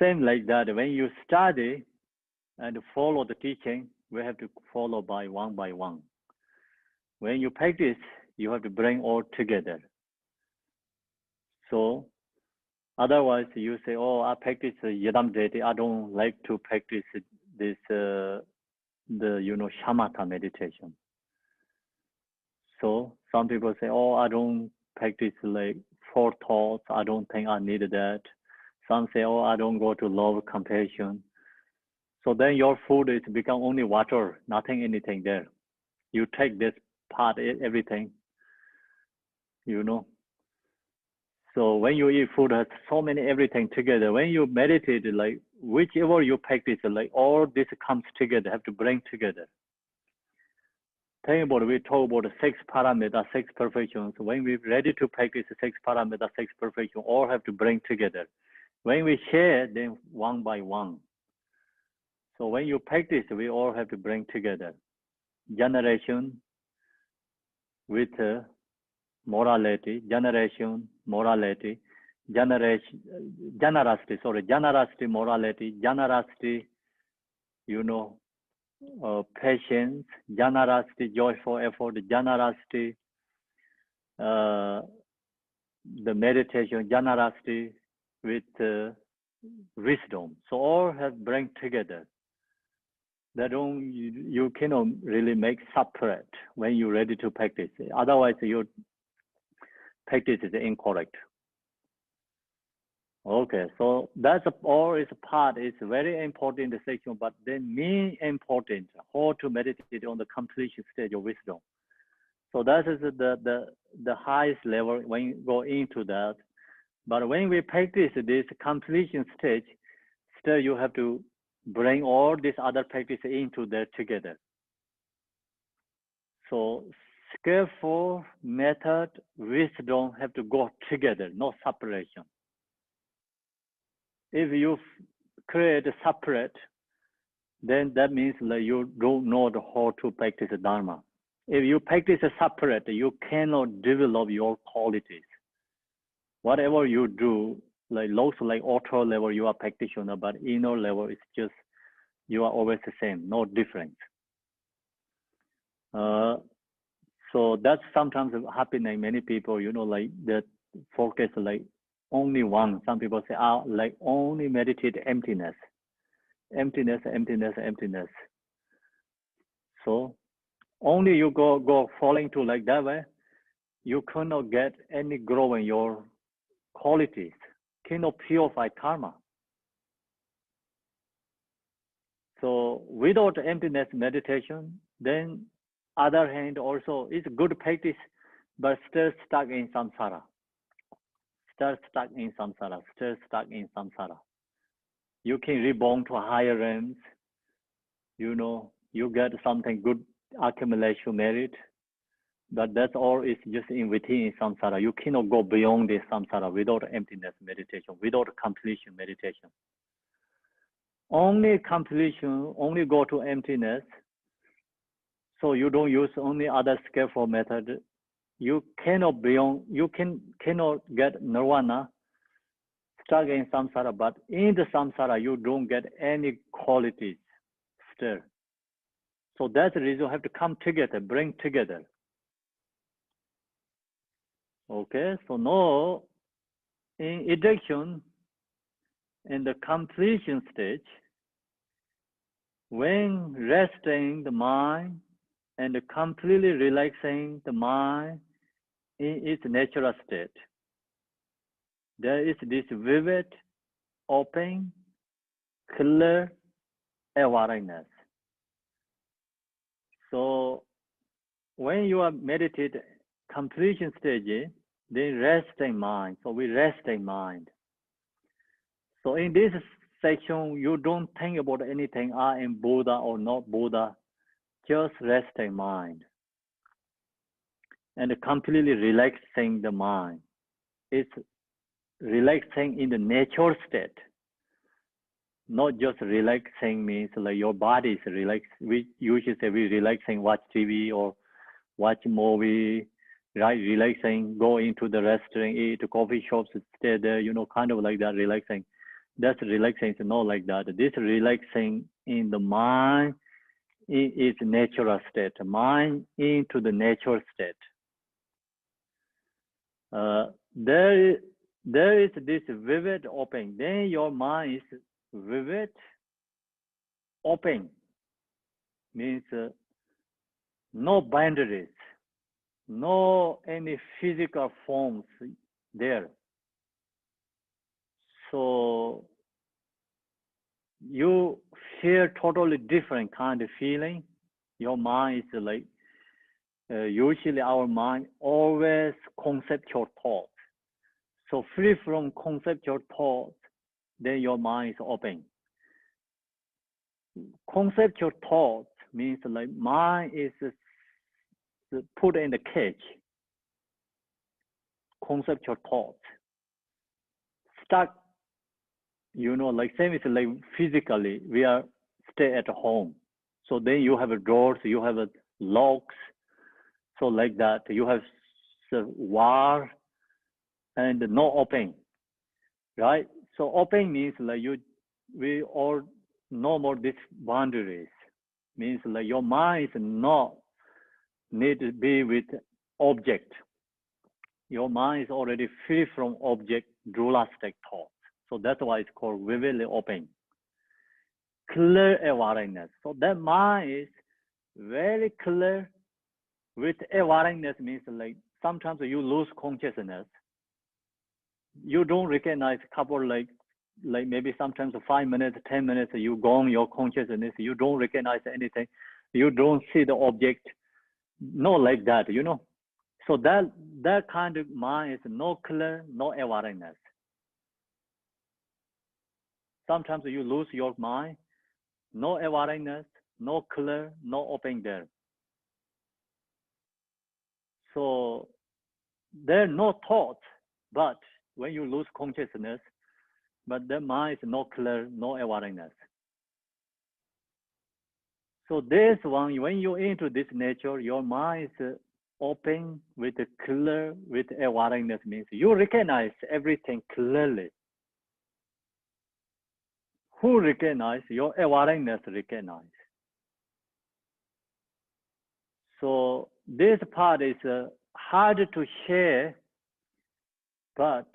same like that. When you study and follow the teaching, we have to follow by one. When you practice, you have to bring all together. So otherwise you say, oh, I practice yadam jeti, I don't like to practice this, the shamatha meditation. So some people say, oh, I don't practice like four thoughts, I don't think I need that. Some say, oh, I don't go to love, compassion. So then your food is become only water, nothing, anything there. You take this part, everything, So when you eat food, has so many everything together. When you meditate, like whichever you practice, like all this comes together, have to bring together. Think about it, we talk about the 6 parameters, 6 perfections. When we're ready to practice the 6 parameters, 6 perfections, all have to bring together. When we share, then one by one. So when you practice, we all have to bring together. Generation with morality, generation, morality, generosity, morality, generosity, patience, generosity, joyful effort, generosity, the meditation, generosity with wisdom. So all have bring together. That you cannot really make separate when you're ready to practice. Otherwise, your practice is incorrect. Okay, so that's all is part. It's very important section, but then main important how to meditate on the completion stage of wisdom. So that is the highest level when you go into that. But when we practice this completion stage, still you have to bring all this other practice into that together. So skillful, method, wisdom have to go together, no separation. If you create a separate, then that means that you don't know how to practice Dharma. If you practice a separate, you cannot develop your qualities. Whatever you do, like looks like outer level, you are practitioner, but inner level is just, you are always the same, no difference. So that's sometimes happening. Many people, like that focus like only one. Some people say, like only meditate emptiness. Emptiness, emptiness, emptiness. So only you go falling to like that way, you cannot get any grow in your qualities, cannot purify karma. So without emptiness meditation, then other hand also is good practice, but still stuck in samsara. Still stuck in samsara, still stuck in samsara. You can reborn to higher realms, you get something good accumulation merit, but that's all is just in within samsara. You cannot go beyond this samsara without emptiness meditation, without completion meditation. Only completion, only go to emptiness. So you don't use only other skillful method. You cannot beyond, cannot get nirvana, stuck in samsara, but in the samsara, you don't get any qualities still. So that's the reason you have to come together, bring together. Okay, so now in induction, in the completion stage, when resting the mind and completely relaxing the mind in its natural state, there is this vivid, open, clear awareness. So when you are meditating completion stage, then resting mind. So we resting mind. So in this section, you don't think about anything, I am Buddha or not Buddha, just resting mind. And completely relaxing the mind. It's relaxing in the natural state. Not just relaxing means like your body is relaxed. We usually say we relaxing, watch TV or watch movie, right? Relaxing, go into the restaurant, eat coffee shops, stay there, kind of like that, relaxing. That's relaxing, it's not like that. This relaxing in the mind in its natural state, mind into the natural state. There is this vivid open. Then your mind is vivid open. Means no boundaries, no any physical forms there. So you feel totally different kind of feeling. Your mind is like, usually our mind always conceptual thought. So free from conceptual thought, then your mind is open. Conceptual thought means like mind is put in the cage. Conceptual thought. Stuck, like same is like physically, we are stay at home. So then you have a doors, you have a locks. So like that, you have wall and no open, right? So open means like we all no more these boundaries. Means like your mind is not need to be with object. Your mind is already free from object dualistic thought. So that's why it's called vividly open. clear awareness. So that mind is very clear with awareness means like sometimes you lose consciousness. You don't recognize couple like maybe sometimes 5 minutes, 10 minutes, you gone your consciousness, you don't recognize anything, you don't see the object, no like that, you know. So that kind of mind is no clear, no awareness. Sometimes you lose your mind, no awareness, no clear, no open there. So there are no thoughts, but when you lose consciousness, but the mind is no clear, no awareness. So this one, when you into this nature, your mind is open with a clear, with awareness means you recognize everything clearly. Who recognize? Your awareness recognize. So this part is hard to share, but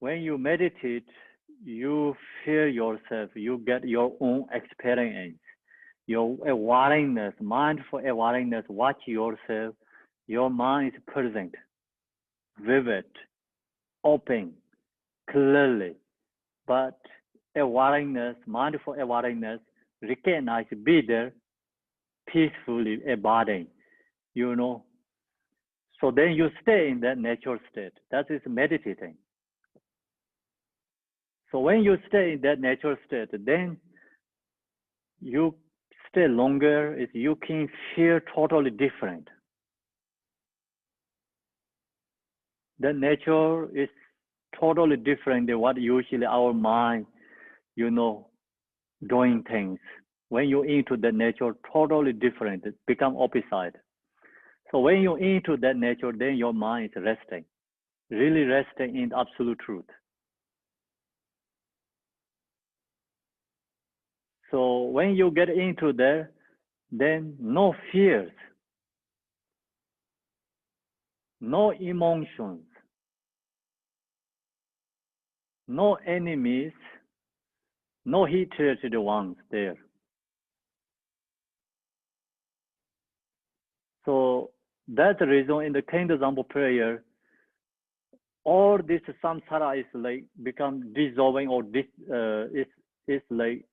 when you meditate, you feel yourself, you get your own experience. Your awareness, mindful awareness, watch yourself, your mind is present, vivid, open, clearly. But awareness, mindful awareness, recognize, be there, peacefully abiding, you know. So then you stay in that natural state. That is meditating. So when you stay in that natural state, then you stay longer, you can feel totally different. The nature is totally different than what usually our mind, you know, doing things. When you into the nature, totally different, it become opposite. So when you into that nature, then your mind is resting, really resting in absolute truth. So when you get into there, then no fears, no emotions, no enemies, no hatred ones there. So that's the reason in the Kingdom prayer, all this samsara is like become dissolving or it's like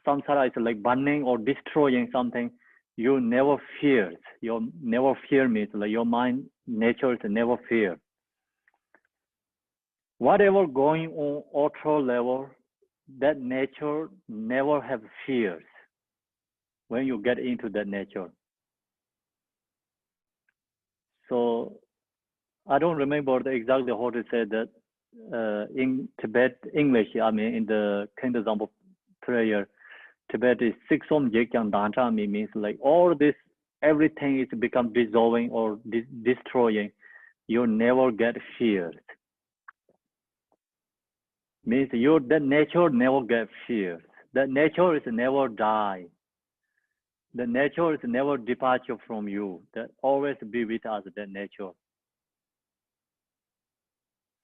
samsara is like burning or destroying something. You never fear. You never fear means like your mind nature is never fear. Whatever going on auto level, that nature never have fears when you get into that nature. So I don't remember exactly how to say that in Tibet English. I mean, in the Kingdom prayer, Tibet is six om jekyang danchami means like all this, everything is become dissolving or destroying. You never get feared. Means that nature never get feared. That nature is never die. The nature is never departure from you. That always be with us, that nature.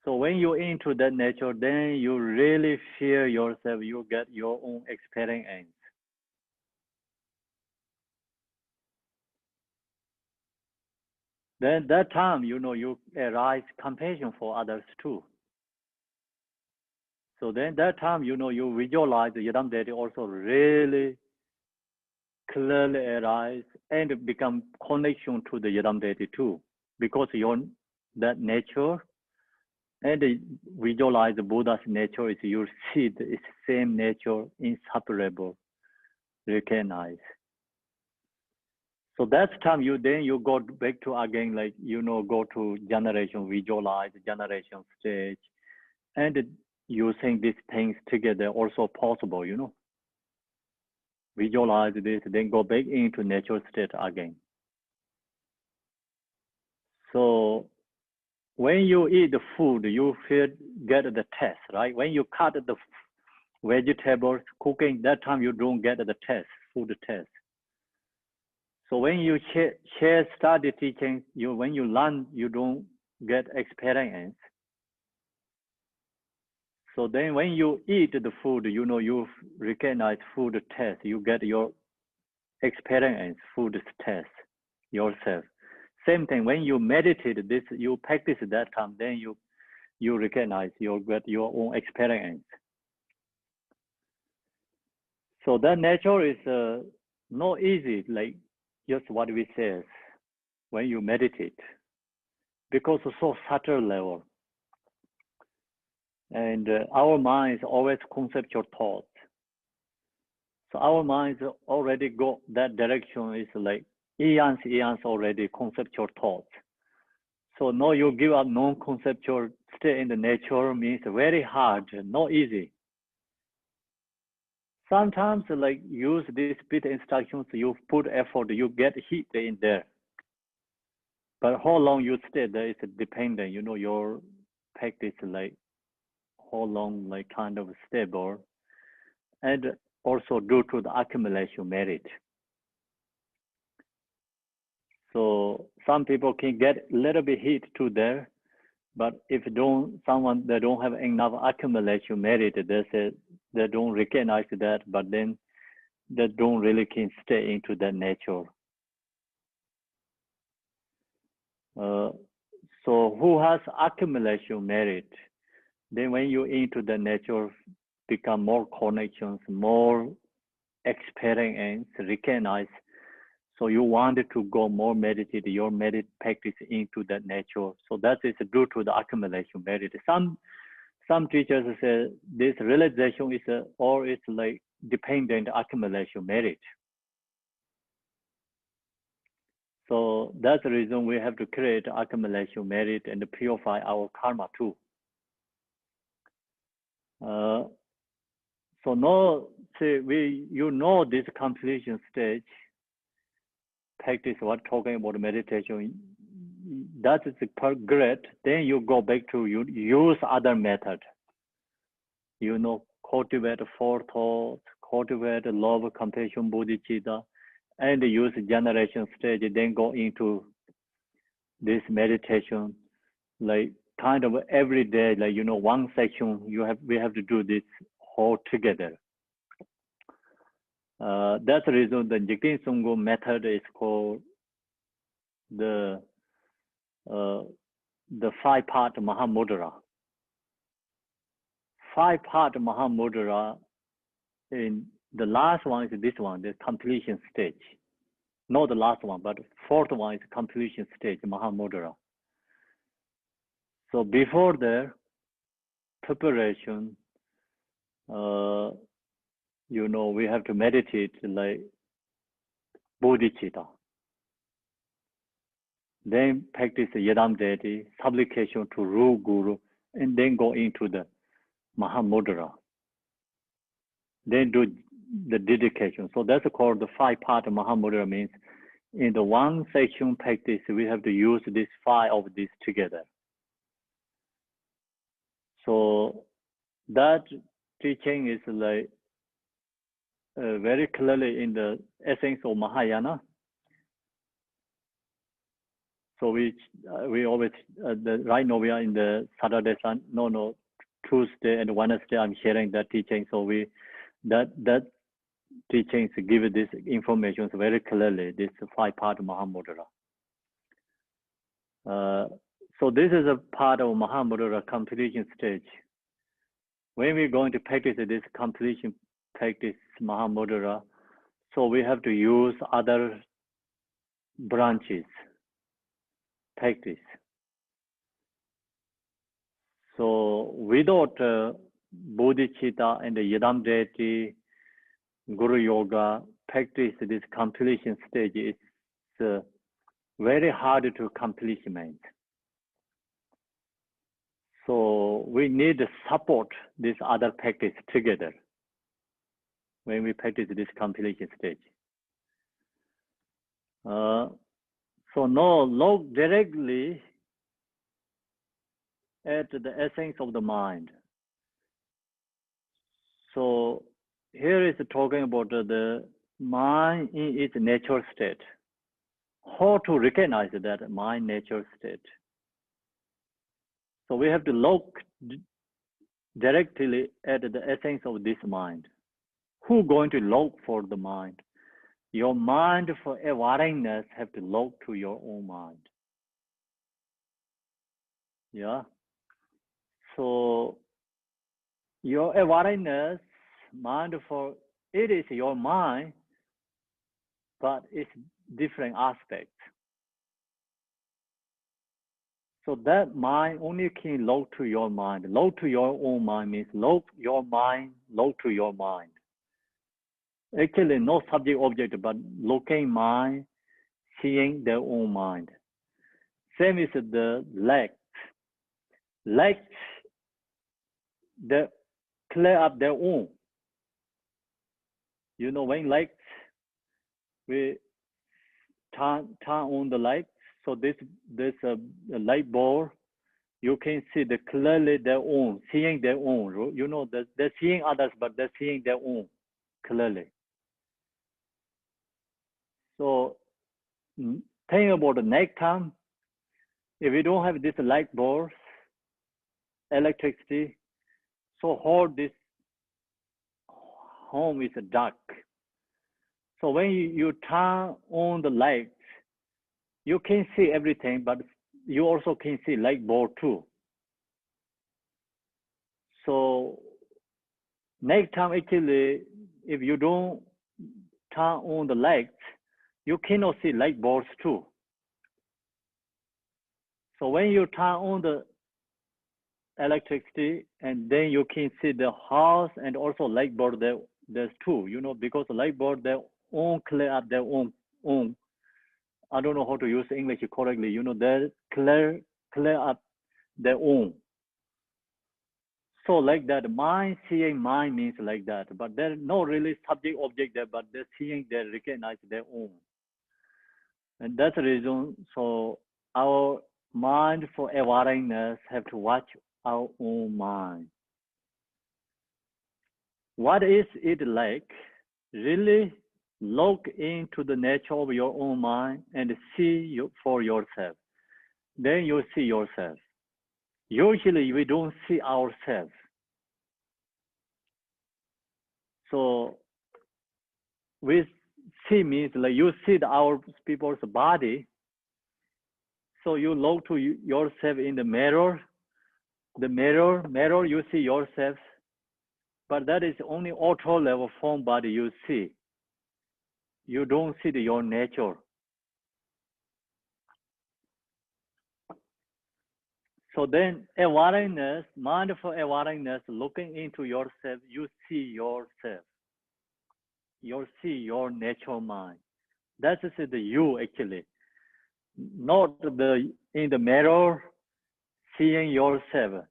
So when you into that nature, then you really feel yourself, you get your own experience. Then that time, you know, you arise compassion for others too. So then that time, you know, you visualize the Yidam deity also really clearly arise and become connection to the Yidam deity too. Because that nature and visualize the Buddha's nature is you see the same nature, inseparable, recognize. So that's time you go back to again, like, you know, go to generation, visualize generation stage, and using these things together also possible, you know. Visualize this, then go back into natural state again. So when you eat the food, you get the taste, right? When you cut the vegetables, cooking, that time you don't get the taste, food taste. So when you share study teaching, when you learn, you don't get experience. So then when you eat the food, you know, you recognize food taste, you get your experience, food taste yourself. Same thing, when you meditate this, you practice that time, then you recognize, you get your own experience. So that nature is not easy, like just what we say when you meditate, because it's so subtle level. And our mind is always conceptual thoughts. So our minds already go that direction, is like eons already conceptual thoughts. So now you give up non-conceptual stay in the nature means very hard, not easy. Sometimes like use these bit instructions, you put effort, you get heat in there. But how long you stay there is dependent, you know, your practice, like how long, like kind of stable, and also due to the accumulation merit. So some people can get a little bit heat to there, but if they don't have enough accumulation merit, they say they don't recognize that, but then they don't really can stay into that nature. So who has accumulation merit, then when you into the nature, become more connections, more experience, recognize. So you wanted to go more meditate, your practice into that nature. So that is due to the accumulation merit. Some teachers say this realization is or it's like dependent accumulation merit. So that's the reason we have to create accumulation merit and purify our karma too. So now, say you know this completion stage, practice what talking about meditation, that is great. Then you go back to use other method. You know, cultivate forethought, cultivate love, compassion, bodhicitta, and use generation stage. Then go into this meditation, like kind of every day, like you know, one section. We have to do this whole together. That's the reason the Jigten Sungho method is called the 5-part Mahamudra. 5-part Mahamudra, in the last one is this one, the completion stage. Not the last one, but fourth one is completion stage, Mahamudra. So before the preparation, you know, we have to meditate like bodhicitta. Then practice Yadam deity, supplication to Ru Guru, and then go into the Mahamudra. Then do the dedication. So that's called the 5-part Mahamudra, means in the one section practice, we have to use this 5 of these together. So that teaching is like very clearly in the essence of Mahayana. So we always right now we are in the Saturday, Tuesday and Wednesday. I'm sharing that teaching. So that teachings give this information very clearly. This 5-part Mahamudra. So this is a part of Mahamudra completion stage. When we're going to practice this completion practice Mahamudra, so we have to use other branches practice. So without bodhicitta and the Yadam deity, Guru Yoga, practice this completion stage is very hard to accomplishment. So we need to support this other practice together when we practice this completion stage. So no, look directly at the essence of the mind. So here is talking about the mind in its natural state. How to recognize that mind natural state. So we have to look directly at the essence of this mind. Who going to look for the mind? Your mind for awareness have to look to your own mind. Yeah. So your awareness, mind for it is your mind, but it's different aspects. So that mind only can look to your mind. Look to your own mind means look your mind, look to your mind. Actually, no subject object, but looking mind, seeing their own mind. Same is the legs. Legs, they clear up their own. You know, when legs, we turn on the light. So this a light bulb, you can see the clearly their own, seeing their own. You know, they're seeing others, but they're seeing their own clearly. So think about the next time, if we don't have this light bulb, electricity, so how this home is dark. So when you turn on the light, you can see everything, but you also can see light bulb too. So next time, actually, if you don't turn on the lights, you cannot see light bulbs too. So when you turn on the electricity, and then you can see the house and also light bulb there's two, you know, because the light bulb their own clear up their own. I don't know how to use English correctly. You know, they clear up their own. So like that, mind seeing mind means like that, but there's no really subject object there, but they're seeing, they recognize their own. And that's the reason, so our mind for awareness have to watch our own mind. What is it like? Really look into the nature of your own mind and see for yourself. Then you see yourself. Usually we don't see ourselves. So we see means like you see our people's body. So you look to yourself in the mirror. The mirror, you see yourself. But that is only auto level form body you see. You don't see your nature. So then awareness, mindful awareness, looking into yourself, you see yourself. You see your natural mind. That is the you actually. Not in the mirror, seeing yourself.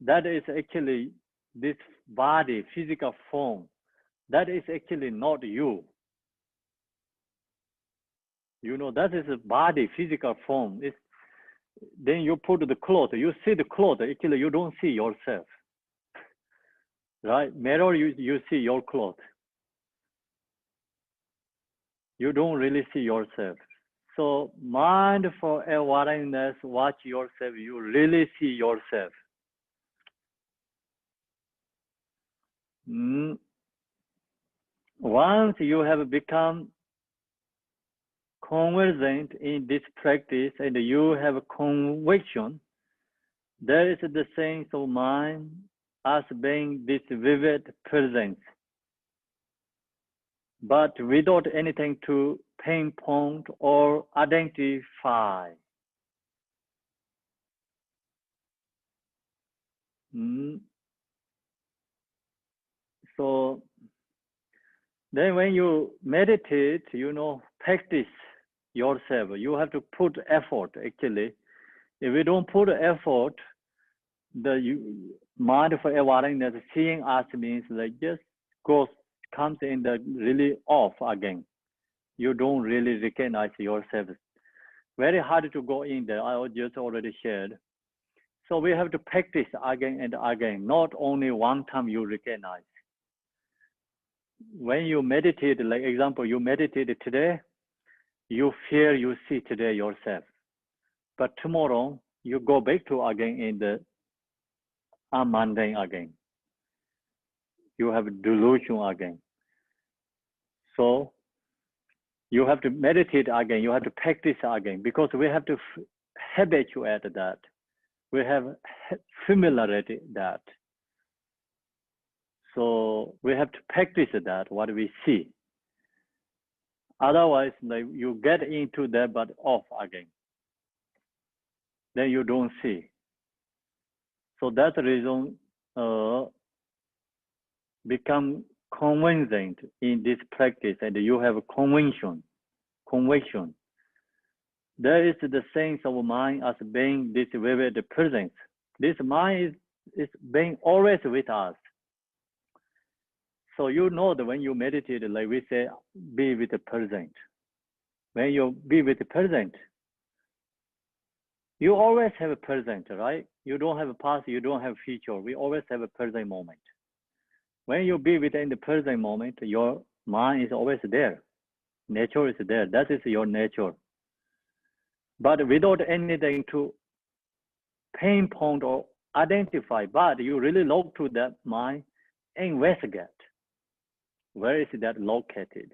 That is actually this body, physical form. That is actually not you. You know, that is a body, physical form. Then you put the cloth, you see the cloth, actually you don't see yourself. Right? Mirror, you see your cloth. You don't really see yourself. So mindful awareness, watch yourself, you really see yourself. Once you have become conversant in this practice and you have a conviction, there is the sense of mind as being this vivid presence, but without anything to pinpoint or identify. So then when you meditate, you know, practice yourself, you have to put effort actually. If you don't put effort, the mindful awareness, seeing us means like just comes in the really off again. You don't really recognize yourself. Very hard to go in there. I just already shared. So we have to practice again and again. Not only one time you recognize. When you meditate, like example, you meditated today, you feel you see today yourself. But tomorrow you go back to again in the are mundane again. You have delusion again. So you have to meditate again. You have to practice again because we have to habituate that. We have familiarity that. So we have to practice that, what we see. Otherwise, like, you get into that but off again. Then you don't see. So that's the reason become convinced in this practice, and you have a conviction. There is the sense of mind as being this vivid presence. This mind is being always with us. So you know that when you meditate, like we say, be with the present. When you be with the present, you always have a present, right? You don't have a past, you don't have future. We always have a present moment. When you be within the present moment, your mind is always there. Nature is there. That is your nature. But without anything to pinpoint or identify, but you really look to that mind, investigate. Where is that located?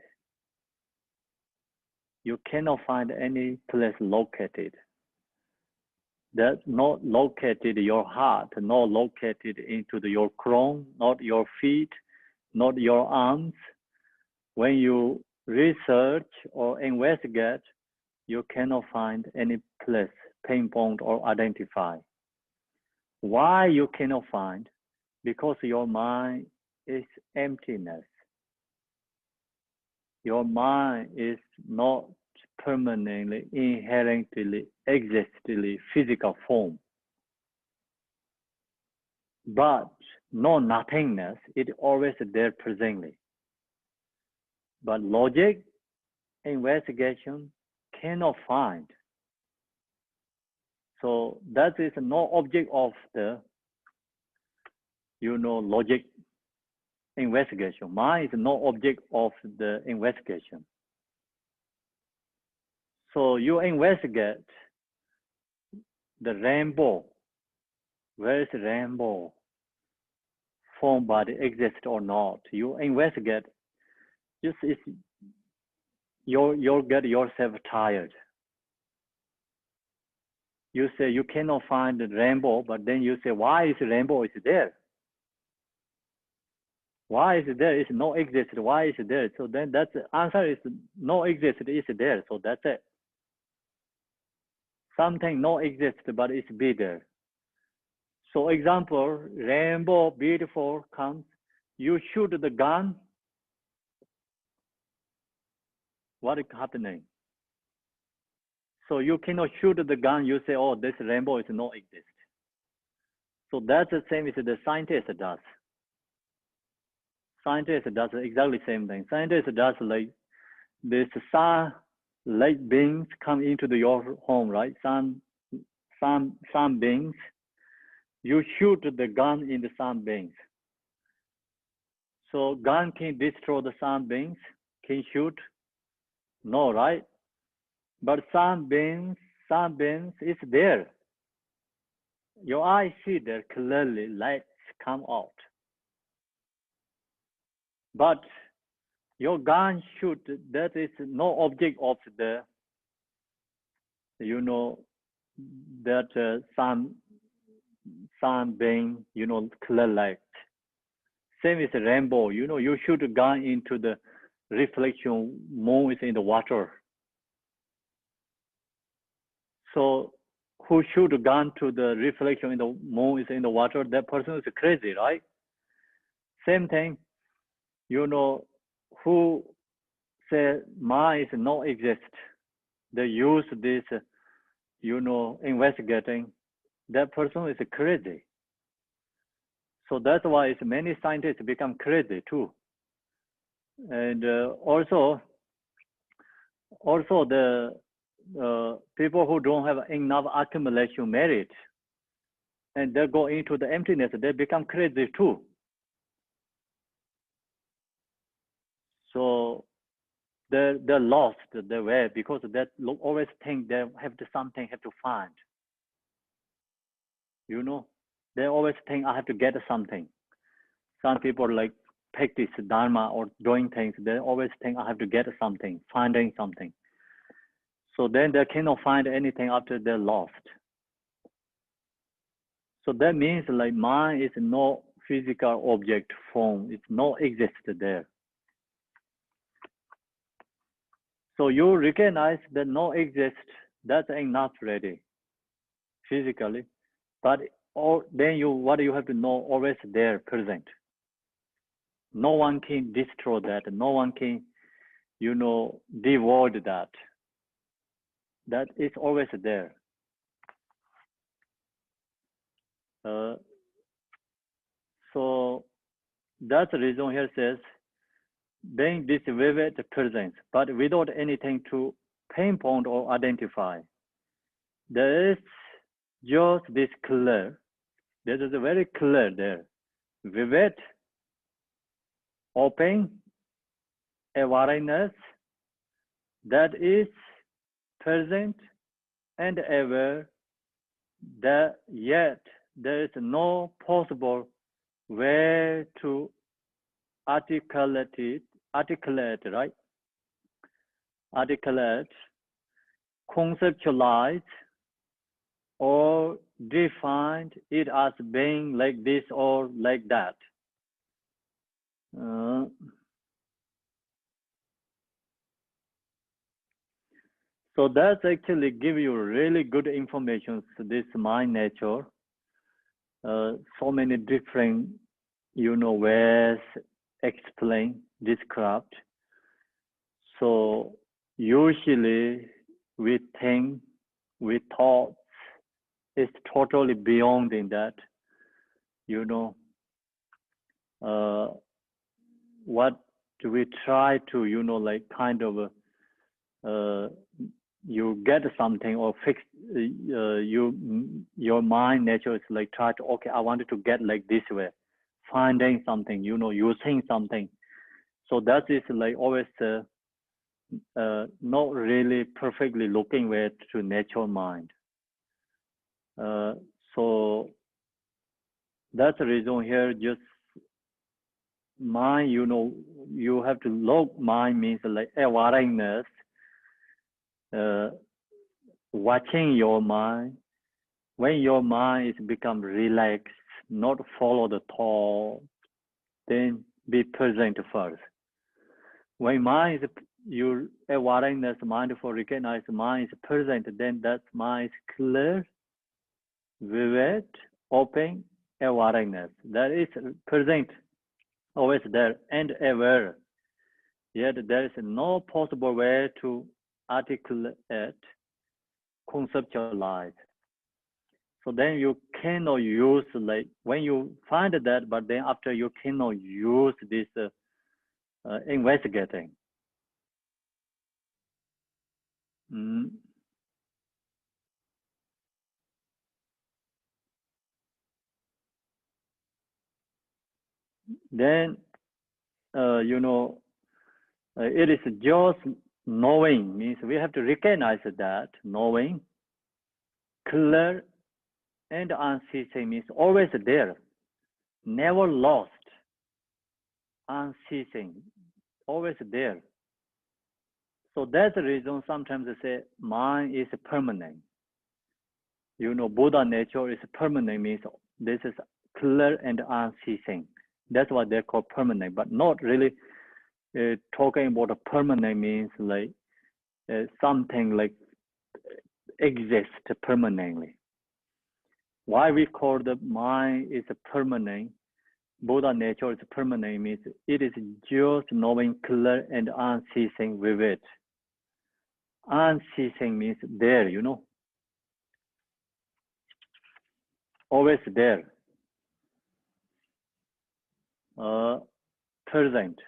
You cannot find any place located. That's not located in your heart, not located into your crown, not your feet, not your arms. When you research or investigate, you cannot find any place, pinpoint or identify. Why you cannot find? Because your mind is emptiness. Your mind is not permanently, inherently, existently physical form. But no nothingness, it always there presently. But logic, investigation cannot find. So that is no object of the, logic investigation. Mind is no object of the investigation. So you investigate the rainbow. Where is the rainbow? Form body exist or not? You investigate. Just you'll get yourself tired. You say you cannot find the rainbow, but then you say, why is the rainbow is there? Why is it there? It's no exist. Why is it there? So then that's the answer is no exist is there. So that's it. Something no exist, but it's be there. So example, rainbow beautiful comes. You shoot the gun. What is happening? So you cannot shoot the gun. You say, oh, this rainbow is no exist. So that's the same as the scientist does. Scientist does exactly the same thing. Scientist does like this light beams come into your home, right? Sun beams. You shoot the gun in the sun beams. So gun can destroy the sun beams. Can shoot? No, right? But sun beams is there. Your eyes see there clearly, lights come out. But your gun shoot, that is no object of the, that sun beam, clear light. Same as a rainbow, you shoot a gun into the reflection, moon is in the water. So who shoot a gun to the reflection in the moon is in the water, that person is crazy, right? Same thing, who say mind is no exist. They use this, investigating, that person is crazy. So that's why many scientists become crazy too. And also the people who don't have enough accumulation merit, and they go into the emptiness, they become crazy too. So they're lost their way because they always think they have to something have to find. they always think I have to get something. Some people like practice Dharma or doing things, they always think I have to get something, finding something. So then they cannot find anything after they're lost. So that means like mind is no physical object form, it's not exist there. So you recognize that no exist, that's enough already, physically. But then what you have to know, always there, present. No one can destroy that. No one can, devoid that. That is always there. So that's the reason here says, being this vivid presence, but without anything to pinpoint or identify. There is just this clear. There is a very clear there. Vivid, open, awareness that is present and aware, that yet there is no possible way to articulate, right? Articulate, conceptualize, or define it as being like this or like that. So that's actually give you really good information to this mind nature. So many different, ways explain, described. So usually we think, we thought it's totally beyond in that, what we try to, like kind of, you get something or fix, your mind nature is like try to, okay, I wanted to get like this way, finding something, using something. So that is like always not really perfectly looking way to nature mind. So that's the reason here, just mind, you have to look, mind means like awareness, watching your mind. When your mind is become relaxed, not follow the thought, then be present first. When mind is, your awareness, mindful, recognize mind is present, then that mind is clear, vivid, open, awareness. That is present, always there, and aware. Yet there is no possible way to articulate, conceptualize. So then you cannot use, like when you find that, but then after you cannot use this investigating. Then, it is just knowing, means we have to recognize that knowing, clear and unceasing means always there, never lost, unceasing, always there. So that's the reason sometimes they say mind is permanent. Buddha nature is permanent, means this is clear and unceasing. That's what they call permanent, but not really talking about a permanent means like something like exists permanently. Why we call the mind is permanent, Buddha nature is permanent, means it is just knowing clear and unceasing with it. Unceasing means there, always there. Present,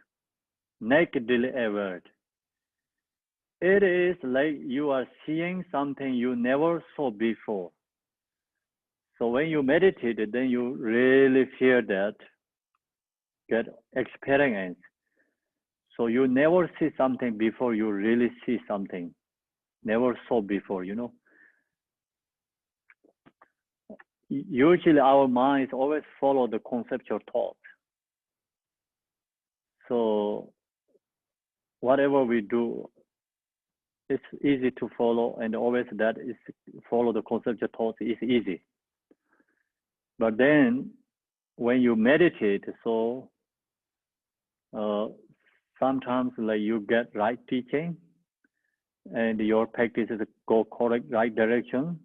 nakedly aware. It is like you are seeing something you never saw before. So when you meditate, then you really feel that, get experience. So you never see something before, you really see something never saw before, usually our minds always follow the conceptual thought. So whatever we do, it's easy to follow, and always that is follow the conceptual thoughts is easy. But then when you meditate, so sometimes like you get right teaching and your practices go correct right direction.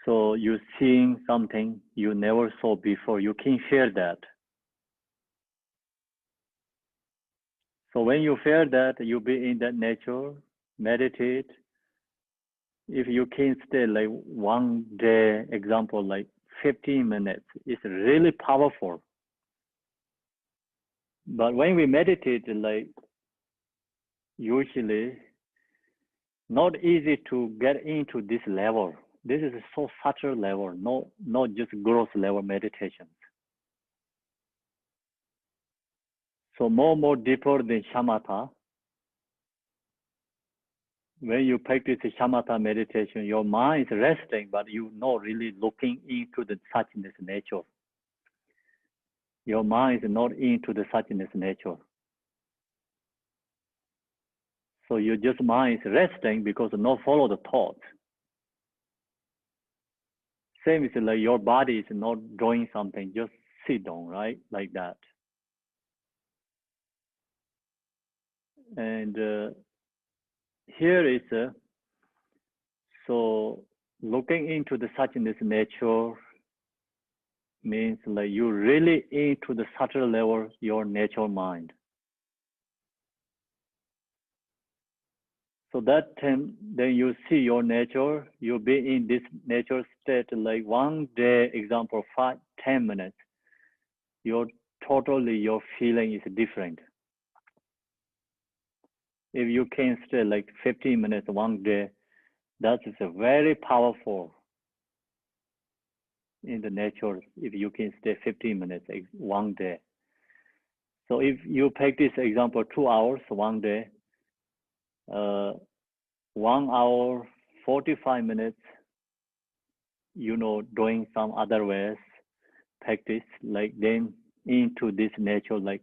So you're seeing something you never saw before. You can share that. So when you feel that, you be in that nature, meditate. If you can stay like one day, example, like 15 minutes, it's really powerful. But when we meditate, like usually not easy to get into this level. This is so subtle level, not just gross level meditation. So more deeper than shamatha. When you practice shamatha meditation, your mind is resting, but you're not really looking into the suchness nature. Your mind is not into the suchness nature. So your just mind is resting because not follow the thoughts. Same is like your body is not doing something, just sit down, right? Like that. And here is so looking into the suchness nature means like you really into the subtle level your nature mind. So that time, then you see your nature, you'll be in this nature state like one day, example, 5-10 minutes. Your feeling is different. If you can stay like 15 minutes one day, that is a very powerful in the nature. If you can stay 15 minutes one day. So if you practice, example, 2 hours one day, 1 hour, 45 minutes, doing some other ways, practice, like then into this nature, like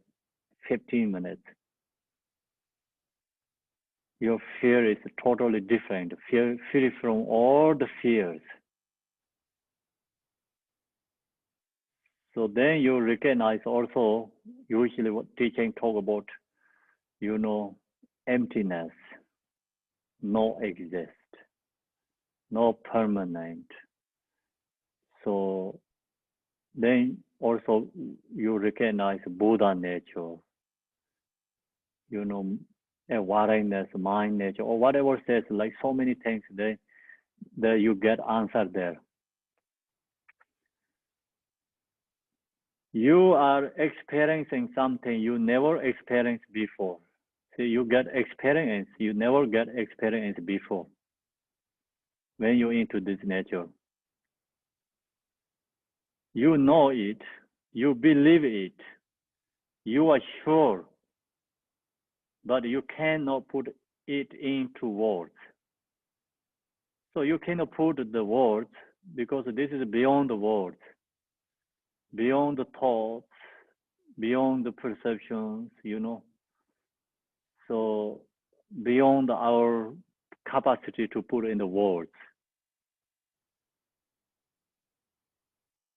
15 minutes. Your fear is totally different. Fear free from all the fears. So then you recognize also, usually what teaching talk about, emptiness, no exist, no permanent. So then also you recognize Buddha nature, awareness, mind nature, or whatever says, like so many things that you get answer there. You are experiencing something you never experienced before. See, you get experience, you never get experience before when you're into this nature. You know it, you believe it, you are sure, but you cannot put it into words. So you cannot put the words because this is beyond the words, beyond the thoughts, beyond the perceptions, So beyond our capacity to put in the words.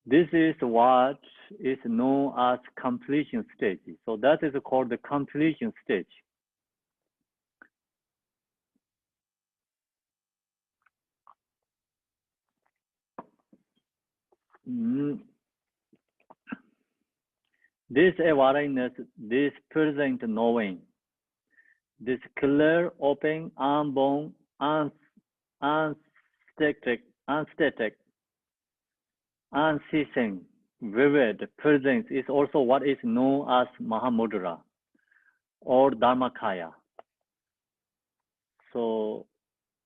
This is what is known as completion stage. So that is called the completion stage. This awareness, this present knowing, this clear, open, unbound, unstatic, unceasing, vivid presence is also what is known as Mahamudra or Dharmakaya. So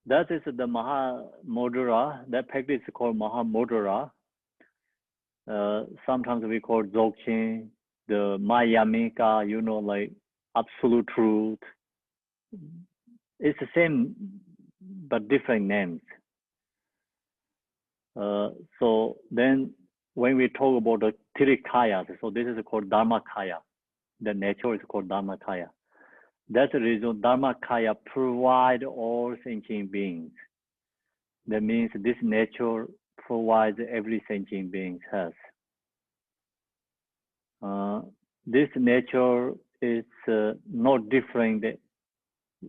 that is the Mahamudra, that practice is called Mahamudra. Sometimes we call Dzogchen, the Mayamika, like absolute truth. It's the same, but different names. So then when we talk about the three kayas, so this is called Dharmakaya. The nature is called Dharmakaya. That's the reason Dharmakaya provide all sentient beings. That means this nature provides every sentient being has. This nature is not different than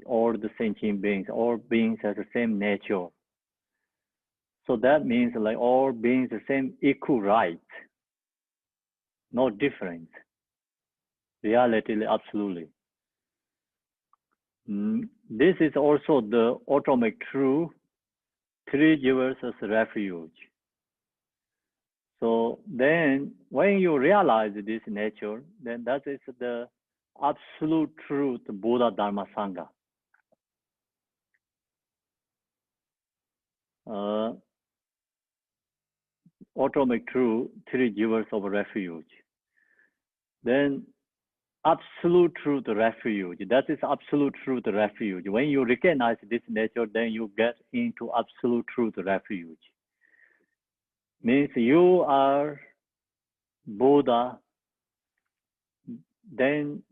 all the sentient beings. All beings have the same nature. So that means like all beings the same equal rights, no difference. Reality, absolutely. This is also the ultimate true, three givers as refuge. So then when you realize this nature, then that is the absolute truth, Buddha Dharma Sangha. Ultimate true, three givers of refuge. Then absolute truth refuge. That is absolute truth refuge. When you recognize this nature, then you get into absolute truth refuge. Means you are Buddha, then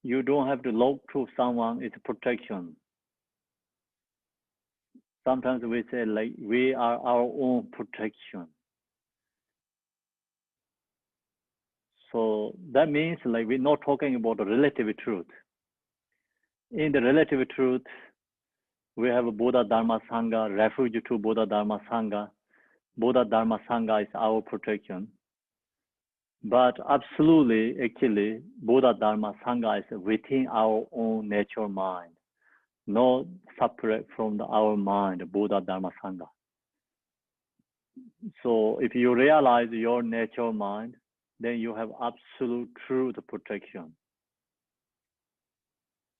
you don't have to look to someone, it's protection. Sometimes we say like we are our own protection. So that means like we're not talking about the relative truth. In the relative truth, we have a Buddha Dharma Sangha, refuge to Buddha Dharma Sangha. Buddha Dharma Sangha is our protection. But absolutely, actually, Buddha Dharma Sangha is within our own natural mind, not separate from our mind, Buddha Dharma Sangha. So if you realize your natural mind, then you have absolute truth protection.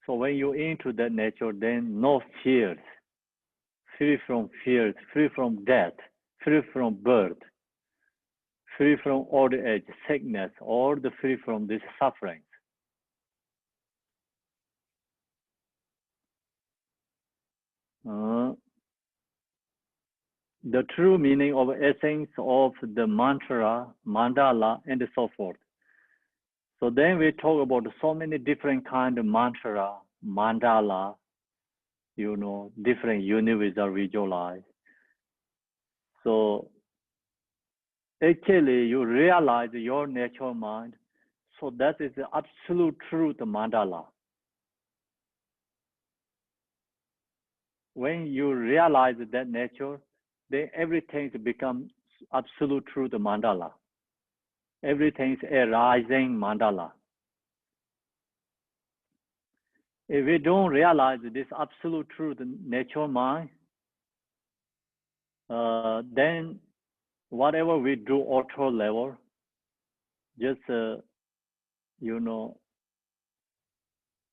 So when you're into that nature, then no fears, free from fears, free from death, free from birth, free from old age, sickness, or the free from this suffering. The true meaning of essence of the mantra, mandala, and so forth. So then we talk about so many different kind of mantra, mandala, you know, different universal visualize. So actually you realize your natural mind. So that is the absolute truth mandala. When you realize that nature, then everything becomes absolute truth mandala. Everything is a rising mandala. If we don't realize this absolute truth, natural mind, then whatever we do auto level, just you know,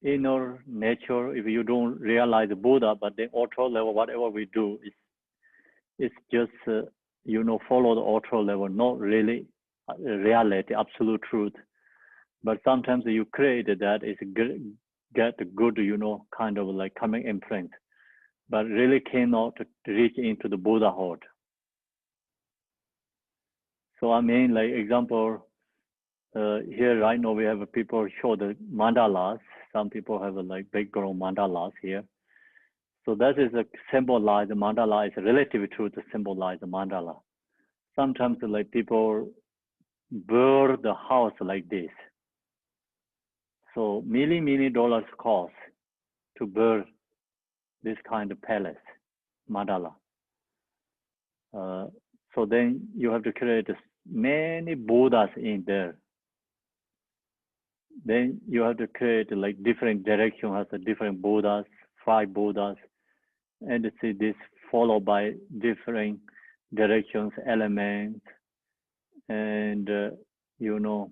inner nature. If you don't realize Buddha, but the auto level, whatever we do is just you know, follow the auto level, not really reality, absolute truth. But sometimes you create that is get good, you know, kind of like coming imprint, but really cannot reach into the Buddhahood. So I mean, like example, here right now we have people show the mandalas. Some people have like background mandalas here. So that is a symbolize, the mandala is relative to the symbolize the mandala. Sometimes like people build the house like this. So many dollars cost to build this kind of palace, mandala. So then you have to create many Buddhas in there. Then you have to create like different direction, has a different Buddhas, 5 Buddhas, and see this followed by different directions, elements, and you know,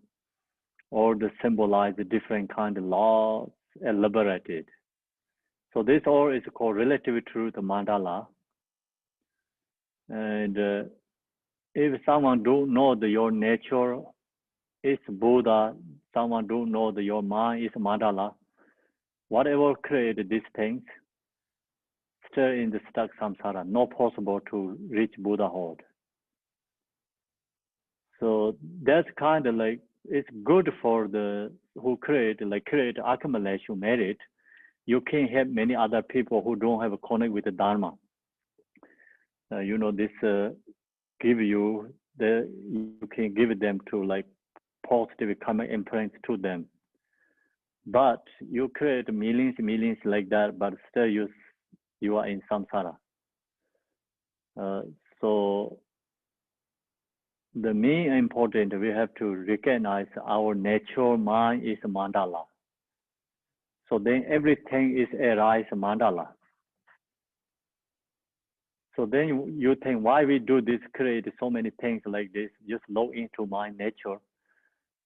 all the symbolize the different kind of laws elaborated. So this all is called relative truth mandala. And if someone don't know your nature is Buddha, someone don't know your mind is mandala, whatever created these things, still in the stuck samsara, not possible to reach Buddhahood. So that's kind of like, it's good for the who create accumulation merit. You can help many other people who don't have a connect with the Dharma. You know, this give you you can give them to like positive karmic imprints to them. But you create millions like that, but still you are in samsara. So the main important, we have to recognize our natural mind is mandala. So then everything is arise mandala. So then you think why we do this, create so many things like this, just log into my nature.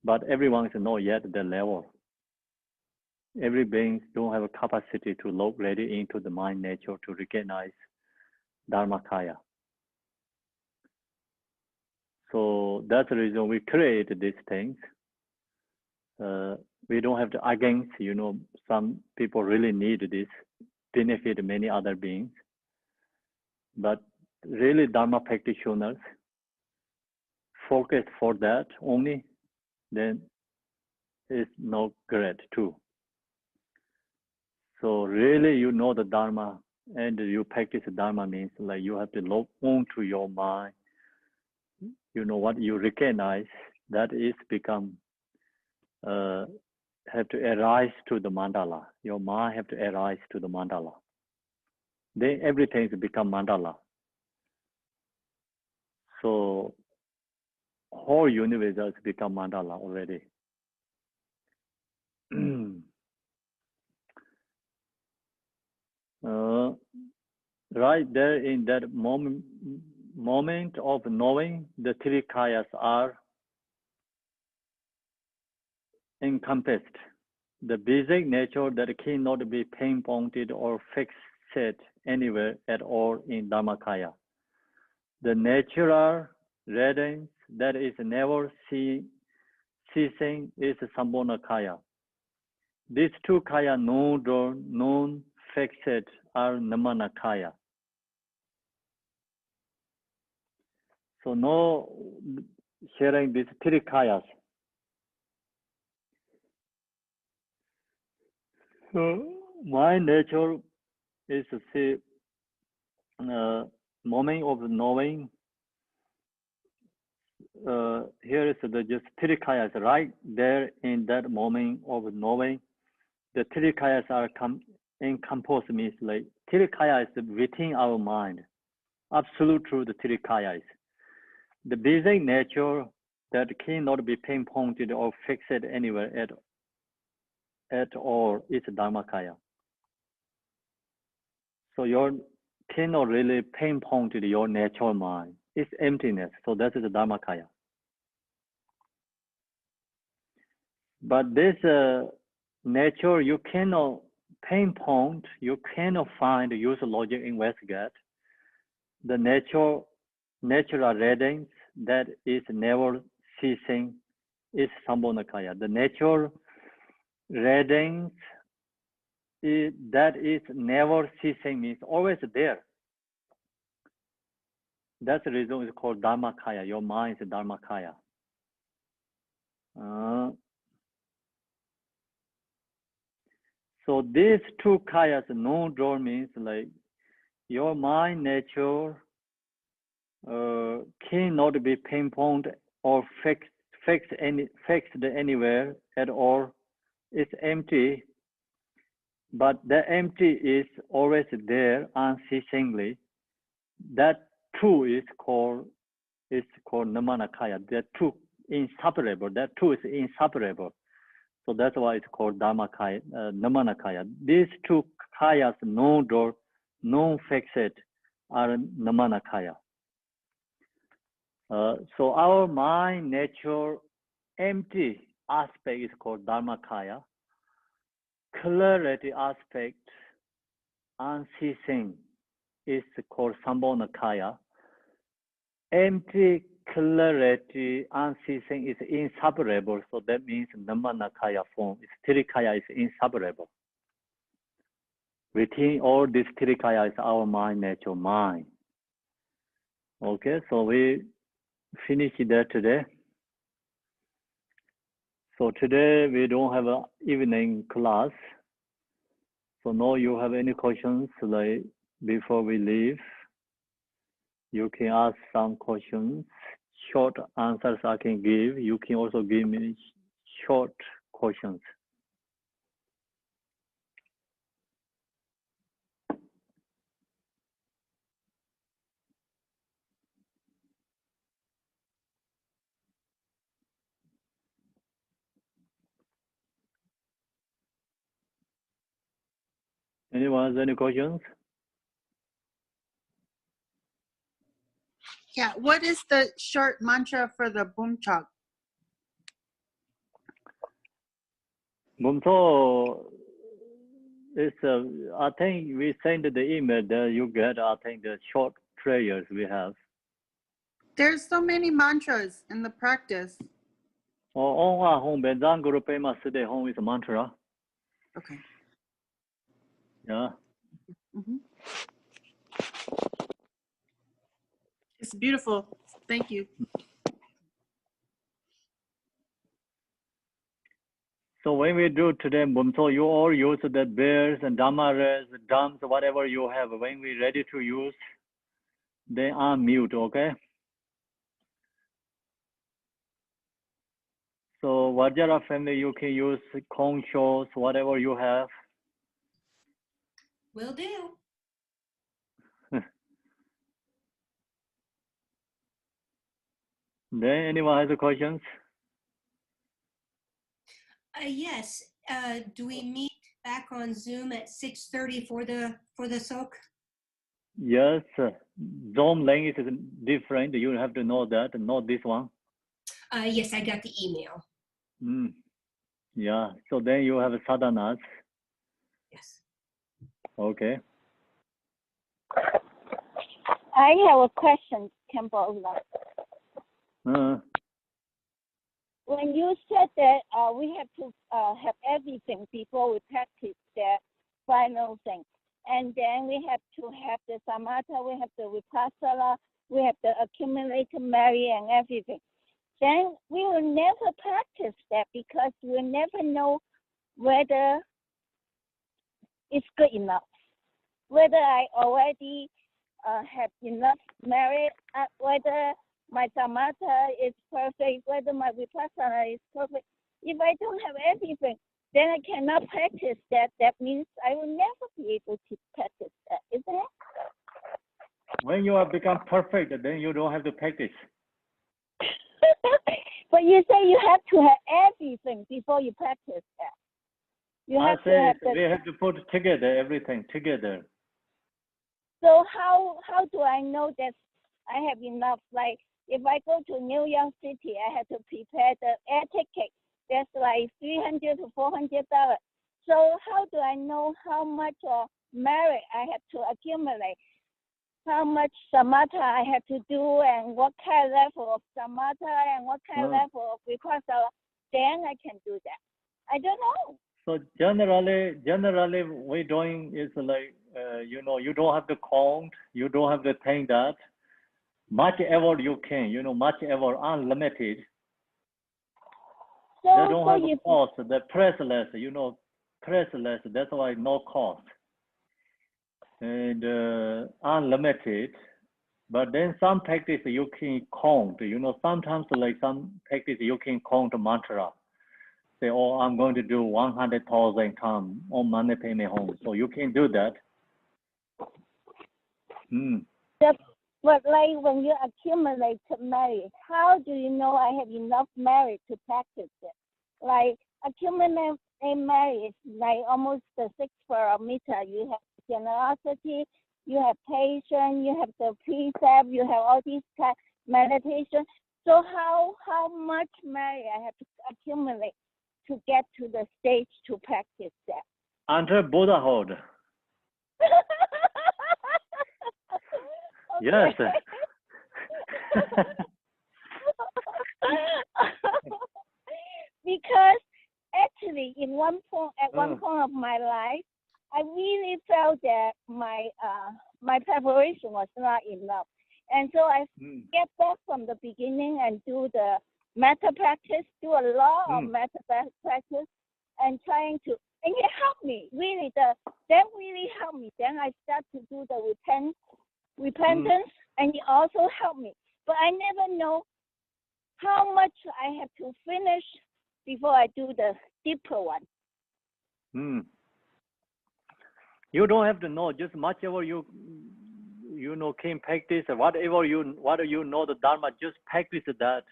But everyone is not yet the level. Every being don't have a capacity to log ready into the mind nature to recognize Dharmakaya. So that's the reason we create these things. We don't have to against, you know, some people really need this, benefit many other beings. But really Dharma practitioners focus for that only, then it's not great too. So really you know the Dharma and you practice the Dharma means like you have to log on to your mind. You know what you recognize, that is become, have to arise to the mandala. Your mind have to arise to the mandala. Then everything has become mandala. So whole universe has become mandala already. Right there in that moment of knowing, the three kayas are encompassed. The basic nature that cannot be pinpointed or fixed anywhere at all in Dharmakaya. The natural radiance that is never ceasing is Sambhona-kaya. These two kaya, known or non-fixed, are Namana-kaya. So no sharing these three kayas. So my nature is to see moment of knowing. Here is the just three kayas right there in that moment of knowing. The three kayas are encompassed, means like three kayas within our mind. Absolute truth, the three kayas. The basic nature that cannot be pinpointed or fixed anywhere at all is Dharmakaya. So you cannot really pinpoint your natural mind. It's emptiness. So that is the Dharmakaya. But this nature you cannot pinpoint, you cannot find, use logic, investigate. The natural radiance that is never ceasing is Sambhona-kaya. The natural radiance that is never ceasing means always there. That's the reason it's called Dharmakaya. Your mind is Dharmakaya. So these two kayas, known door means like your mind nature cannot be pinpointed or fixed anywhere at all. It's empty, but the empty is always there unceasingly. That two is called Namanakaya. That two inseparable. That two is inseparable. So that's why it's called Dharmakaya, Namanakaya. These two kayas, known or non-fixed, are Namanakaya. So our mind nature empty aspect is called Dharmakaya. Clarity aspect, unceasing, is called Sambhona-kaya. Empty clarity, unceasing is inseparable. So that means Namanakaya form. Tirikaya is inseparable. Within all these Tirikaya is our mind, nature, mind. Okay, so we finish that today. So today we don't have an evening class. So now you have any questions like before we leave? You can ask some questions. Short answers I can give. You can also give me short questions. Anyone has any questions? Yeah, what is the short mantra for the Bumchok? Bumto, it's I think we send the email that you get, I think the short prayers we have. There's so many mantras in the practice. On our home, Benzan Guru Pema Siddhi home is a mantra. Okay. Yeah. It's beautiful. Thank you. So when we do today, Bumto, you all use the bears and damares, drums, whatever you have. When we're ready to use, they unmute, okay? So Vajra family, you can use conch shells, whatever you have. Will do. Then anyone has questions? Yes. Do we meet back on Zoom at 6:30 for the soak? Yes. Zoom link is different. You have to know that, not this one. Yes, I got the email. Yeah. So then you have sadhanas. Yes. Okay. I have a question, Campbell. When you said that we have to have everything before we practice the final thing, and then we have to have the samatha, we have the vipassana, we have the accumulated merit and everything, then we will never practice that because we'll never know whether it's good enough, whether I already have enough merit, whether my samatha is perfect, whether my vipassana is perfect. If I don't have everything, then I cannot practice that. That means I will never be able to practice that, isn't it? When you have become perfect, then you don't have to practice. But you say you have to have everything before you practice that. You have to have the... we have to put together everything together. So how do I know that I have enough? Like if I go to New York City, I have to prepare the air ticket. That's like $300 to $400. So how do I know how much merit I have to accumulate? How much samatha I have to do, and what kind of level of samatha and what kind of level of vipassana? Then I can do that. I don't know. So generally, we doing is like you don't have to count, you don't have to think that much ever you can, much ever unlimited. So, they don't have a cost. The priceless, priceless. That's why no cost and unlimited. But then some practice you can count. Sometimes like some practice you can count mantra. Say, oh, I'm going to do 100,000 times on Monday pay me home. So you can do that. But like when you accumulate merit, how do you know I have enough merit to practice it? Like accumulate merit is like almost the 6 parameter. You have generosity, you have patience, you have the precept, you have all these kind of meditation. So how much merit I have to accumulate to get to the stage to practice that? Under Buddhahood. Yes. Because actually, at one point of my life, I really felt that my preparation was not enough, and so I get back from the beginning and do the metta practice, do a lot of metta practice, and trying to, and it helped me really. That really helped me. Then I start to do the repentance, and it also helped me. But I never know how much I have to finish before I do the deeper one. You don't have to know, just whichever you know can practice, whatever you know the Dharma, just practice that.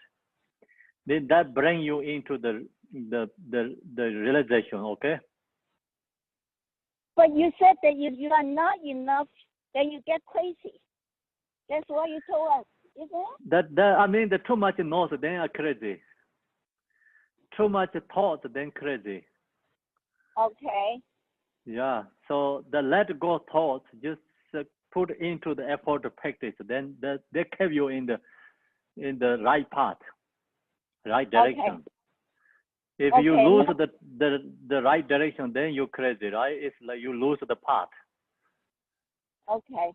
Then that bring you into the realization, okay? But you said that if you are not enough, then you get crazy. That's what you told us, isn't it? That I mean, the too much knows, then are crazy. Too much thought, then crazy. Okay. Yeah. So the let go thoughts, just put into the effort to practice. Then they keep you in the right path, right direction. Okay. If you lose the right direction, then you're crazy, right? It's like you lose the path. Okay.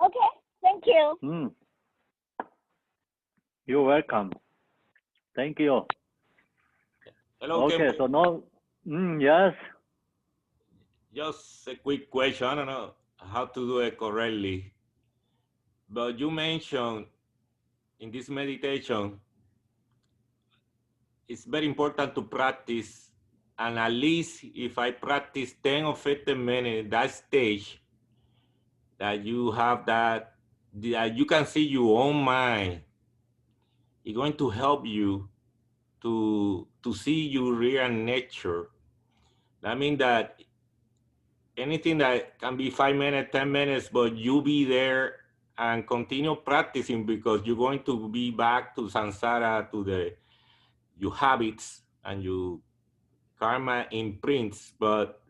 Okay. Thank you. You're welcome. Thank you. Hello, okay, Kempo. so now, yes. Just a quick question. I don't know how to do it correctly, but you mentioned in this meditation, it's very important to practice, and at least if I practice 10 or 15 minutes, that stage, that you have that you can see your own mind, it's going to help you to see your real nature. That means that anything that can be 5 minutes, 10 minutes, but you be there and continue practicing, because you're going to be back to samsara, to your habits and your karma imprints. But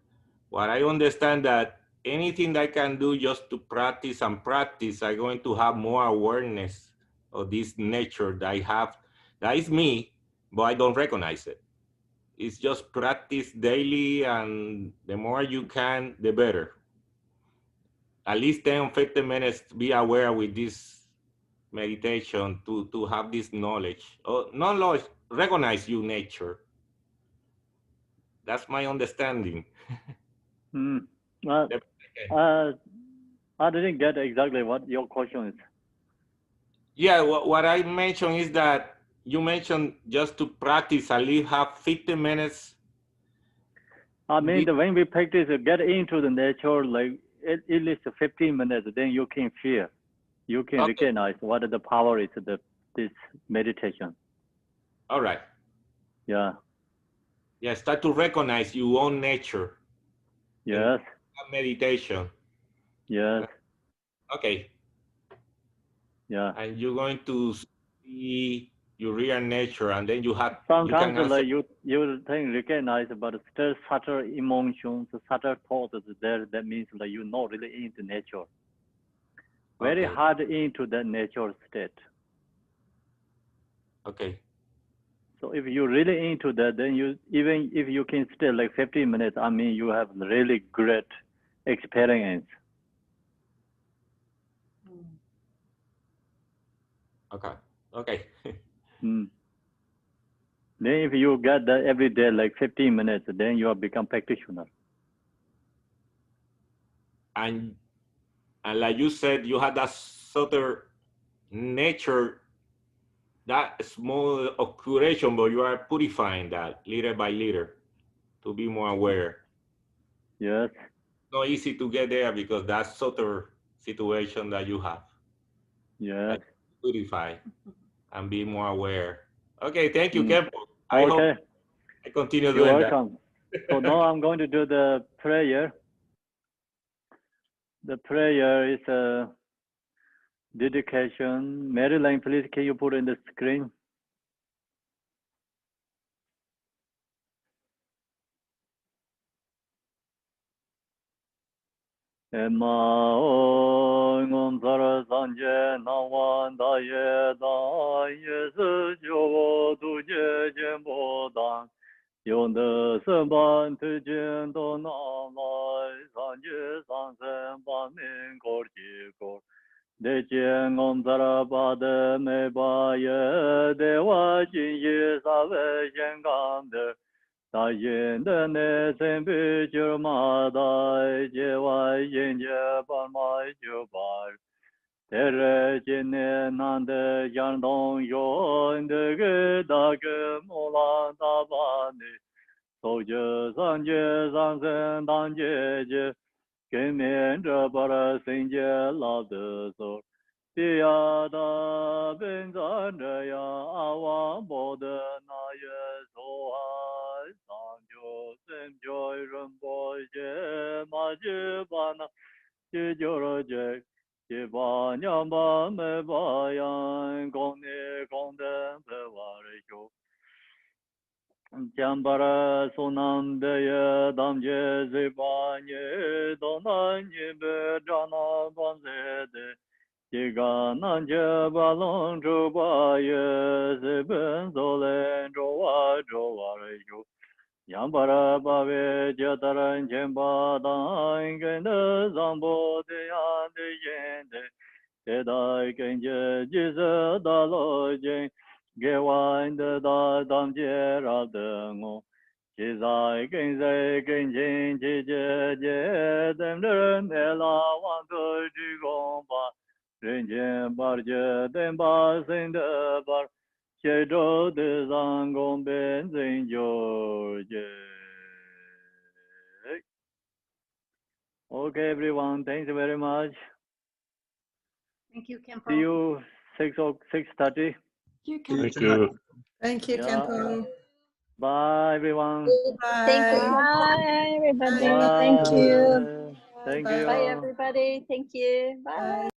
what I understand, that anything that I can do just to practice and practice, I'm going to have more awareness of this nature that I have. That is me, but I don't recognize it. It's just practice daily, and the more you can, the better. At least 10 or 15 minutes, be aware with this meditation to have this knowledge. Or not knowledge, recognize your nature. That's my understanding. I didn't get exactly what your question is. Yeah, what I mentioned is that you mentioned just to practice, at least have 15 minutes. I mean, when we practice, get into the nature, like at least 15 minutes, then you can feel, you can recognize what the power is of this meditation. All right. Yeah. Yeah, start to recognize your own nature. Yes. Meditation. Yes. Okay. Yeah. And you're going to see your real nature, and then you sometimes you can answer. Like you think recognize, but still subtle emotions, subtle thoughts there. That means like you're not really into nature. Very hard into the nature state. Okay. So if you're really into that, then you, even if you can stay like 15 minutes, I mean, you have really great experience. Okay. Okay. Then if you get that every day, like 15 minutes, then you have become practitioner. And like you said, you had that subtle nature, that small occupation, but you are purifying that little by little to be more aware. Yes. Not easy to get there because that's subtle situation that you have. Yes. Purify and be more aware. Okay, thank you, Kempo. I hope I continue You're doing welcome. So now I'm going to do the prayer. The prayer is a dedication. Marilyn, please, can you put in the screen? Emma ong sara sanje nawan da ye su jo du je je mo dan yong de sen ban tu jin do na lai san je san sen ban min gor ji gor 대체 옴사라바데 메바예 대와 진시 사베 생감데 다옌데 내 셈비 줄마다 제와 인제 발마이 주발 대레진네 난데 양동 요인데 그다게 몰라다바니 소저 산제 산센 단제제 개면저 바라 생제 라드소 디야다 벤자르야 아와 모드 나예 소하 산조 셈조 름보제 마지바나 제조로제 제바냐마 메바양 공네 공den 베와르쇼 Jambara sonam deye damje zibanye donanye bedana banzede Jiga nanje balon jobaye ziben zolen jowa jowa rejo Jambara bave jataran jemba dan gende zambo deyan de yende Tedai kenje jize dalo jen Gewain de da dam je ra de ngo Jizai kenze kenjin jije je dem de ne la wan de ji gong ba Ren jen bar je dem ba sin de bar Che do de zang gong ben zin jo je Okay everyone, thanks very much. Thank you, Kempo. See you 6:30. Thank you. Thank you, Yeah. Kempo. Bye everyone. Thank you. Bye. Bye, everybody. Bye. Thank you. Thank you. Bye, everybody. Thank you. Bye.